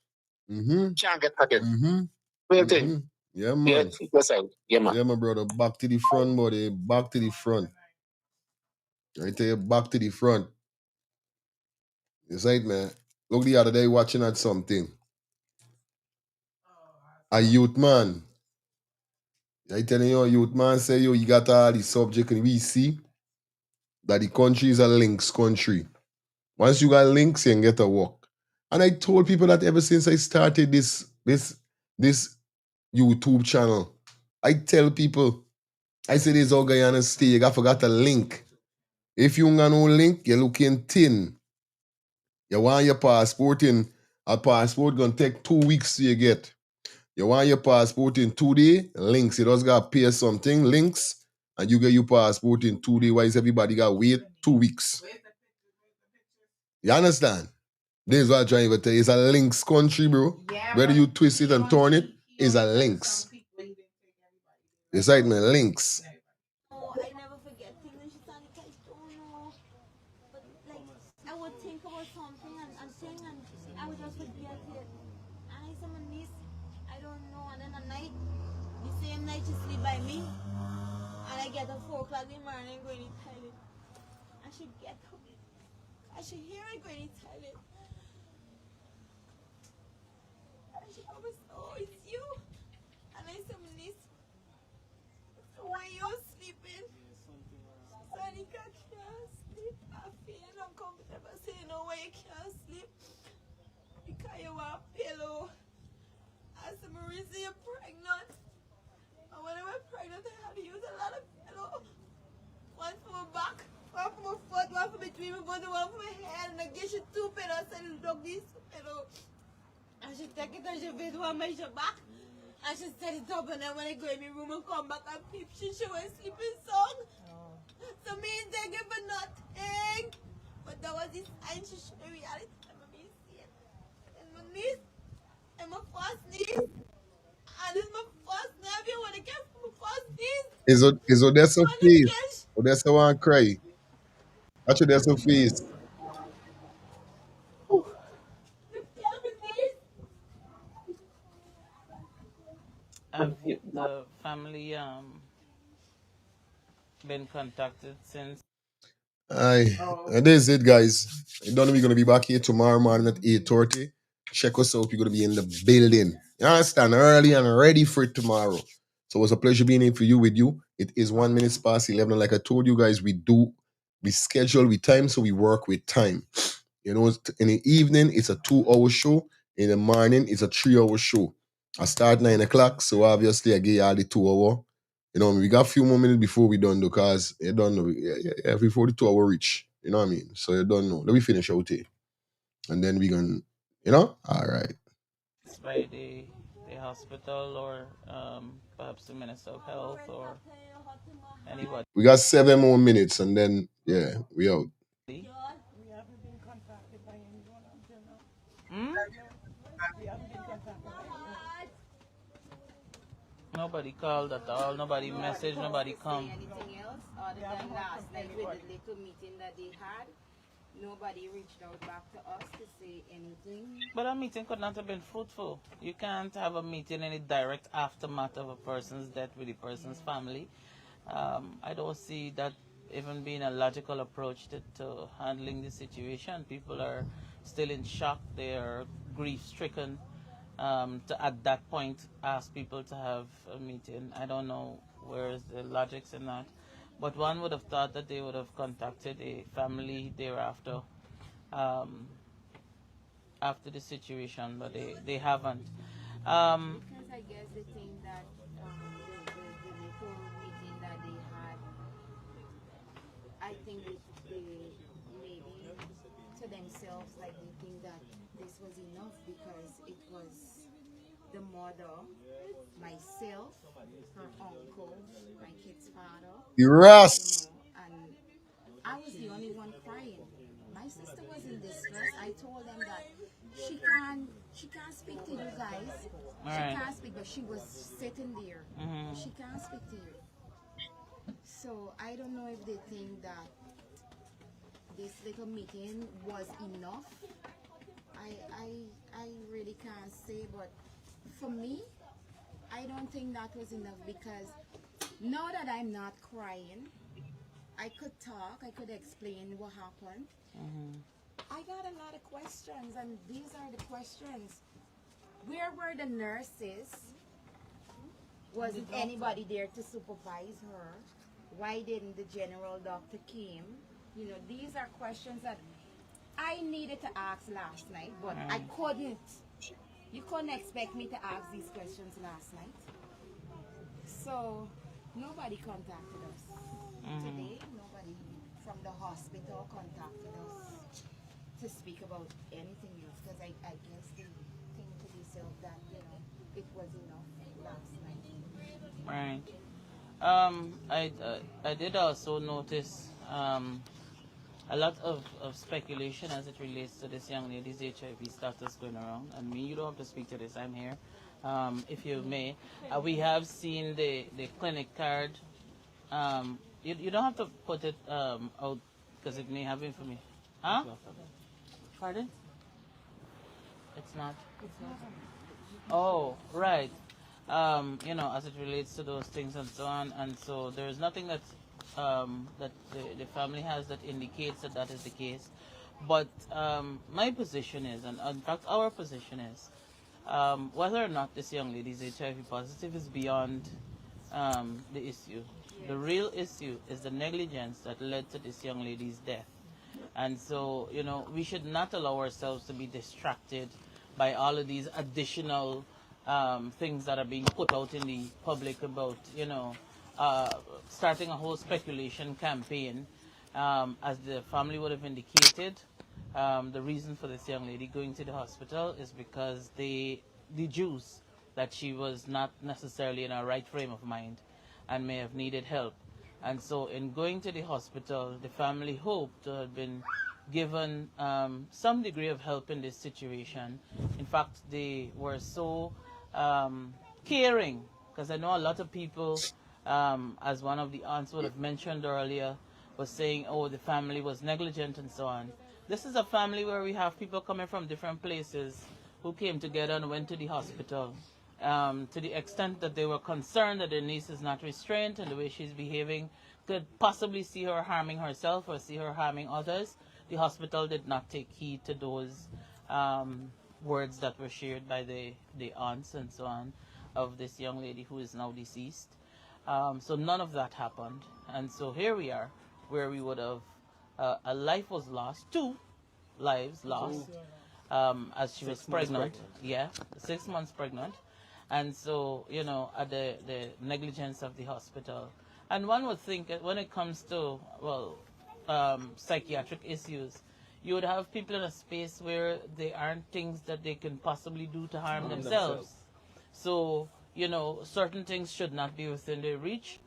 learn can't get that. Real thing. Yeah, man. Yeah, man. Yeah, my brother. Back to the front, buddy. Back to the front. I tell you, back to the front. It's right, man. Look the other day watching at something. A youth man. I telling you, a youth man say, yo, you got all the subject and we see that the country is a links country. Once you got links, you can get a work. And I told people that ever since I started this YouTube channel. I tell people, I say this all Guyana stay, you got forgot a link. If you got no link, you're looking thin. You want your passport in, a passport gonna take 2 weeks to you get. You want your passport in 2 days, links. You just gotta pay something, links, and you get your passport in 2 days. Why is everybody gotta wait 2 weeks? You understand? This is what I'm trying to tell you. It's a links country, bro. Yeah, whether you twist it and turn it, it's a links. It's right, man, links. No, I never forget things and she said, I don't know. But like, I would think about something and think and I would just forget it. And I said, my niece, I don't know. And then at night, the same night she sleep by me. And I get up 4 o'clock in the morning going to the toilet. I should get up. I should hear her going to the toilet. And she always, oh, it's you. And I said, my niece, why you sleeping? Sonika can't sleep. I feel uncomfortable saying no why you can't sleep. Because you want a pillow. I said, Marisa, you're pregnant. And when I was pregnant, I had to use a lot of pillow. One for my back, one for my foot, one for between my body, one for my head. And I gave you 2 pillows. I said, look, these 2 pillows. And she take it and she made one my back. And she set it up and then when I go in my room and come back and peep, she show a sleeping song. So me take it for nothing. But that was the sign she showed me reality. And my niece see it. And my niece and my first niece. And it's my first nephew when I came from my first niece. Is Odessa face? Odessa want cry. Watch Odessa face. Have the family been contacted since? Aye, and this is it, guys. You don't know we're gonna be back here tomorrow morning at 8:30. Check us out. We're gonna be in the building. You understand? Early and ready for it tomorrow. So it was a pleasure being here for you with you. It is 1 minute past 11. And like I told you guys, we schedule with time, so we work with time. You know, in the evening, it's a 2 hour show. In the morning, it's a 3 hour show. I start 9 o'clock, so obviously I get you all the 2 hour. You know, we got a few more minutes before we done because you don't know. Before the 2 hour reach. You know what I mean? So you don't know. Let me finish out here. And then we can, all right. By the hospital or perhaps the Minister of Health or anybody. We got 7 more minutes and then we out. We haven't been contacted by anyone until now. Hmm? We haven't been contacted by anyone. Nobody called at all, nobody messaged, nobody come. Anything else other than last night with the little meeting that they had? Nobody reached out back to us to say anything. But a meeting could not have been fruitful. You can't have a meeting in a direct aftermath of a person's death with the person's family. I don't see that even being a logical approach to handling the situation. People are still in shock. They are grief-stricken. To at that point ask people to have a meeting. I don't know where is the logics in that. But one would have thought that they would have contacted a family thereafter, after the situation, but they haven't. Because I guess the thing that the little meeting that they had, I think they maybe to themselves, like they think that this was enough because it was the mother, myself, her uncle, my kid's father. The rest. And I was the only one crying. My sister was in distress. I told them that she can't speak to you guys. She can't speak, but she was sitting there. She can't speak to you. So I don't know if they think that this little meeting was enough. I really can't say, but for me, I don't think that was enough because now that I'm not crying, I could talk, I could explain what happened. I got a lot of questions, and these are the questions. Where were the nurses? Wasn't anybody there to supervise her? Why didn't the general doctor came? You know, these are questions that I needed to ask last night, but I couldn't. You couldn't expect me to ask these questions last night. So nobody contacted us today. Nobody from the hospital contacted us to speak about anything else because I guess they think to themselves that, you know, it was enough last Right. I did also notice a lot of speculation as it relates to this young lady's HIV status going around. And me, you don't have to speak to this, I'm here. If you may. We have seen the clinic card. You don't have to put it out because it may have information. Huh? Pardon? It's not? Oh, right. You know, as it relates to those things and so on. And so there's nothing that the family has that indicates that that is the case. But my position is, and in fact our position is, whether or not this young lady is HIV positive is beyond the issue. The real issue is the negligence that led to this young lady's death. And so, you know, we should not allow ourselves to be distracted by all of these additional things that are being put out in the public about, you know, starting a whole speculation campaign. As the family would have indicated, the reason for this young lady going to the hospital is because they deduce that she was not necessarily in her right frame of mind and may have needed help. And so in going to the hospital, the family hoped to have been given some degree of help in this situation. In fact, they were so caring, because I know a lot of people, as one of the aunts would have mentioned earlier, was saying, oh, the family was negligent and so on. This is a family where we have people coming from different places who came together and went to the hospital. to the extent that they were concerned that their niece is not restrained and the way she's behaving could possibly see her harming herself or see her harming others. The hospital did not take heed to those words that were shared by the aunts and so on of this young lady who is now deceased. So none of that happened. And so here we are, where we would have, a life was lost, 2 lives lost, as she was pregnant. Yeah, 6 months pregnant. And so, at the negligence of the hospital. And one would think that when it comes to, psychiatric issues, you would have people in a space where there aren't things that they can possibly do to harm themselves. So, certain things should not be within their reach.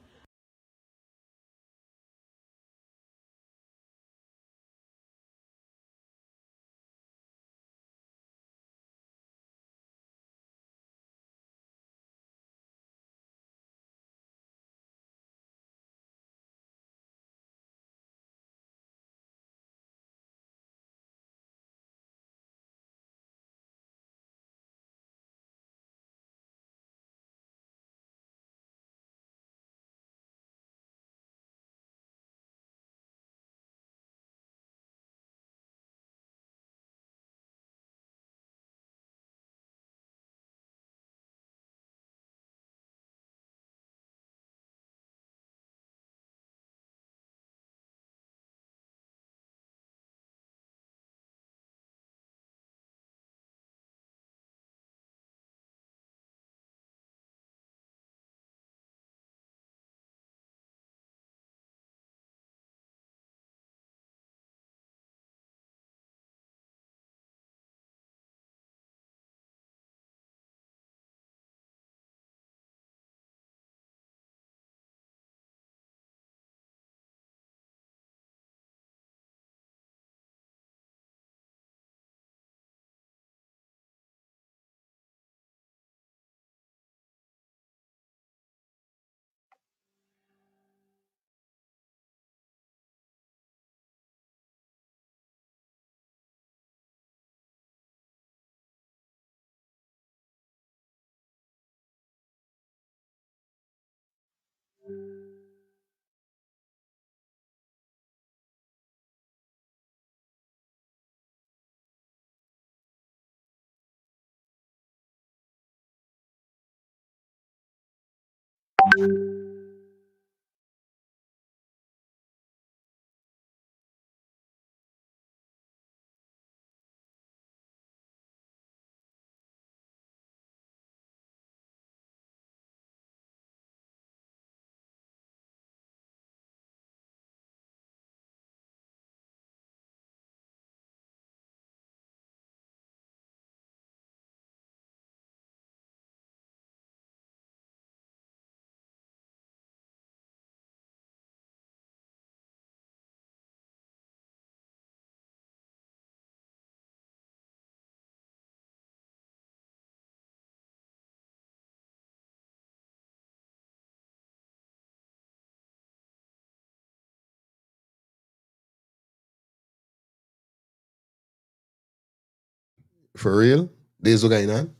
For real? This what going on?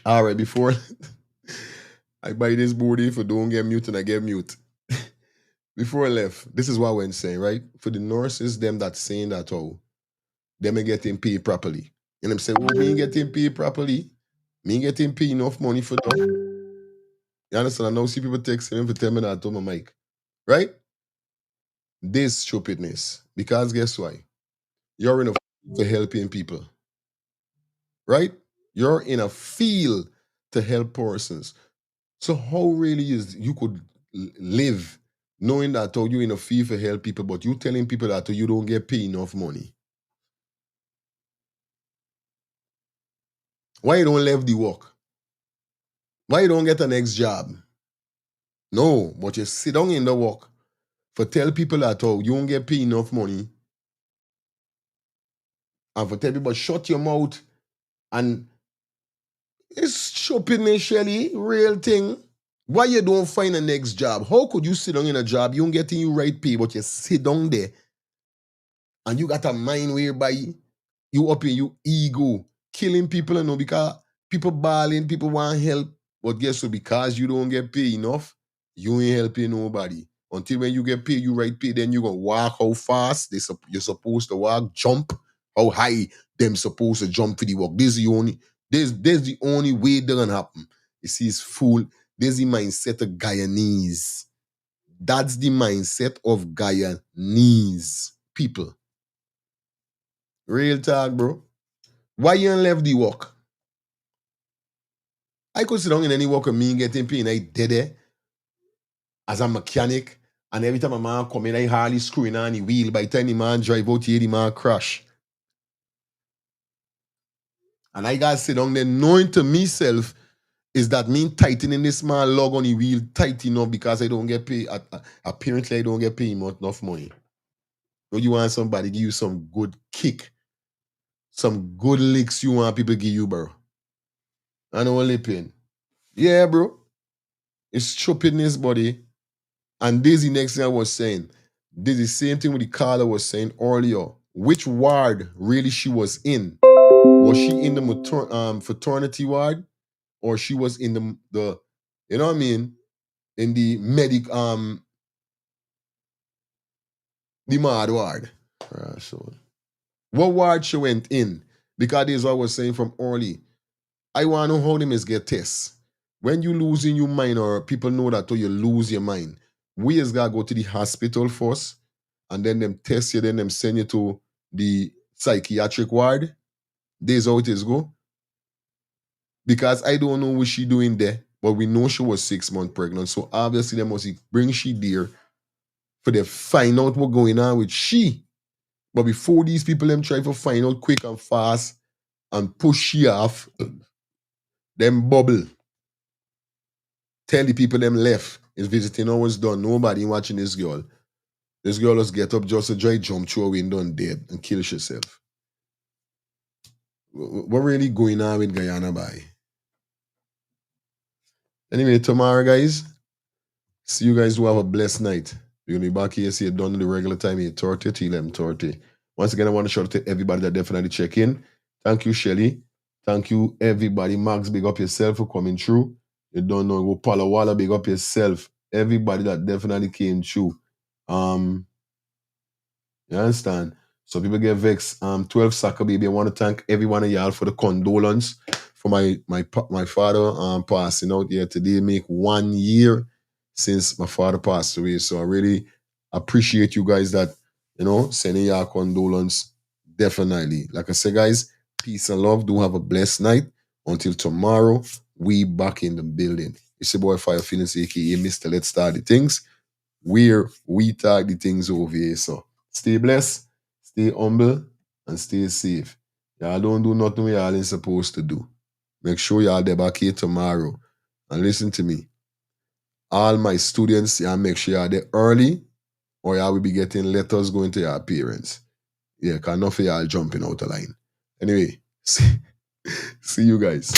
Alright, before I buy this board if you don't get mute and I get mute. Before I left, this is what I went saying, right? For the nurses, them that saying that them ain't getting paid properly. And them say, well, me ain't getting paid properly. Me ain't getting paid enough money for that. You understand? I now see people texting me for 10 minutes on my mic. Right? This stupidness. Because guess why? You're in a field to helping people. Right? You're in a field to help persons. So how really is you could live knowing that you in a field for help people, but you telling people that you don't get paid enough money? Why you don't leave the work? Why you don't get a next job? No, but you sit down in the work for tell people that you don't get paid enough money, and for tell people shut your mouth, and it's stupidness, Shelly, real thing. Why you don't find a next job? How could you sit down in a job, you don't get you right pay, but you sit down there and you got a mind whereby you up in your ego, killing people, because People balling, people want help, but guess what? Because you don't get paid enough, you ain't helping nobody. Until when you get paid, you right pay, then you gonna walk how fast you're supposed to walk, jump, how high them supposed to jump for the walk. This is the only way that gonna happen. You see, it's full. There's the mindset of Guyanese. That's the mindset of Guyanese people. Real talk, bro. Why you ain't left the work? I could sit down in any work with me getting paid, and I did it as a mechanic. And every time a man come in, I hardly screwing on the wheel. By the time the man drive out here, the man crash. And I gotta sit down there knowing to myself is that me tightening this man log on the wheel tight enough because I don't get paid. Apparently, I don't get paid enough money. So you want somebody give you some good kick, some good licks you want people give you, bro. And only pain. Yeah, bro. It's stupidness, buddy. And this is the next thing I was saying. This is the same thing with the caller was saying earlier. Which ward really she was in? Was she in the fraternity ward? Or she was in the you know what I mean? In the the mad ward. So what ward she went in? Because this is what I was saying from early. I want to know how them is get tests. When you losing your mind or people know that you lose your mind, we just gotta go to the hospital first and then them test you, then them send you to the psychiatric ward. This how it is go. Because I don't know what she doing there, but we know she was 6 months pregnant. So obviously they must bring she there for them find out what going on with she. But before these people them try to find out quick and fast and push she off, them bubble. Tell the people them left. Is visiting hours done. Nobody watching this girl. This girl just get up just to try jump through a window and dead and kill herself. What really going on with Guyana, boy? Anyway, tomorrow, guys, see you guys who have a blessed night. We're going to be back here, see you done in the regular time, 8:30 to 11:30. Once again, I want to shout out to everybody that definitely check in. Thank you, Shelly. Thank you, everybody. Max, big up yourself for coming through. You don't know, go Palo Walla, big up yourself. Everybody that definitely came through. You understand? So people get vexed. 12 Soccer Baby, I want to thank every one of y'all for the condolence for my father passing out here today. Make 1 year since my father passed away. So I really appreciate you guys that, sending y'all condolence. Definitely. Like I said, guys, peace and love. Do have a blessed night. Until tomorrow, we back in the building. It's your boy Fire Feelings, aka Mr. Let's Start the Things. Where we talk the things over here. So stay blessed, stay humble, and stay safe. Y'all don't do nothing we y'all ain't supposed to do. Make sure y'all there back here tomorrow. And listen to me. All my students, y'all make sure y'all there early, or y'all will be getting letters going to your parents. Yeah, because enough of y'all jumping out the line. Anyway, see you guys.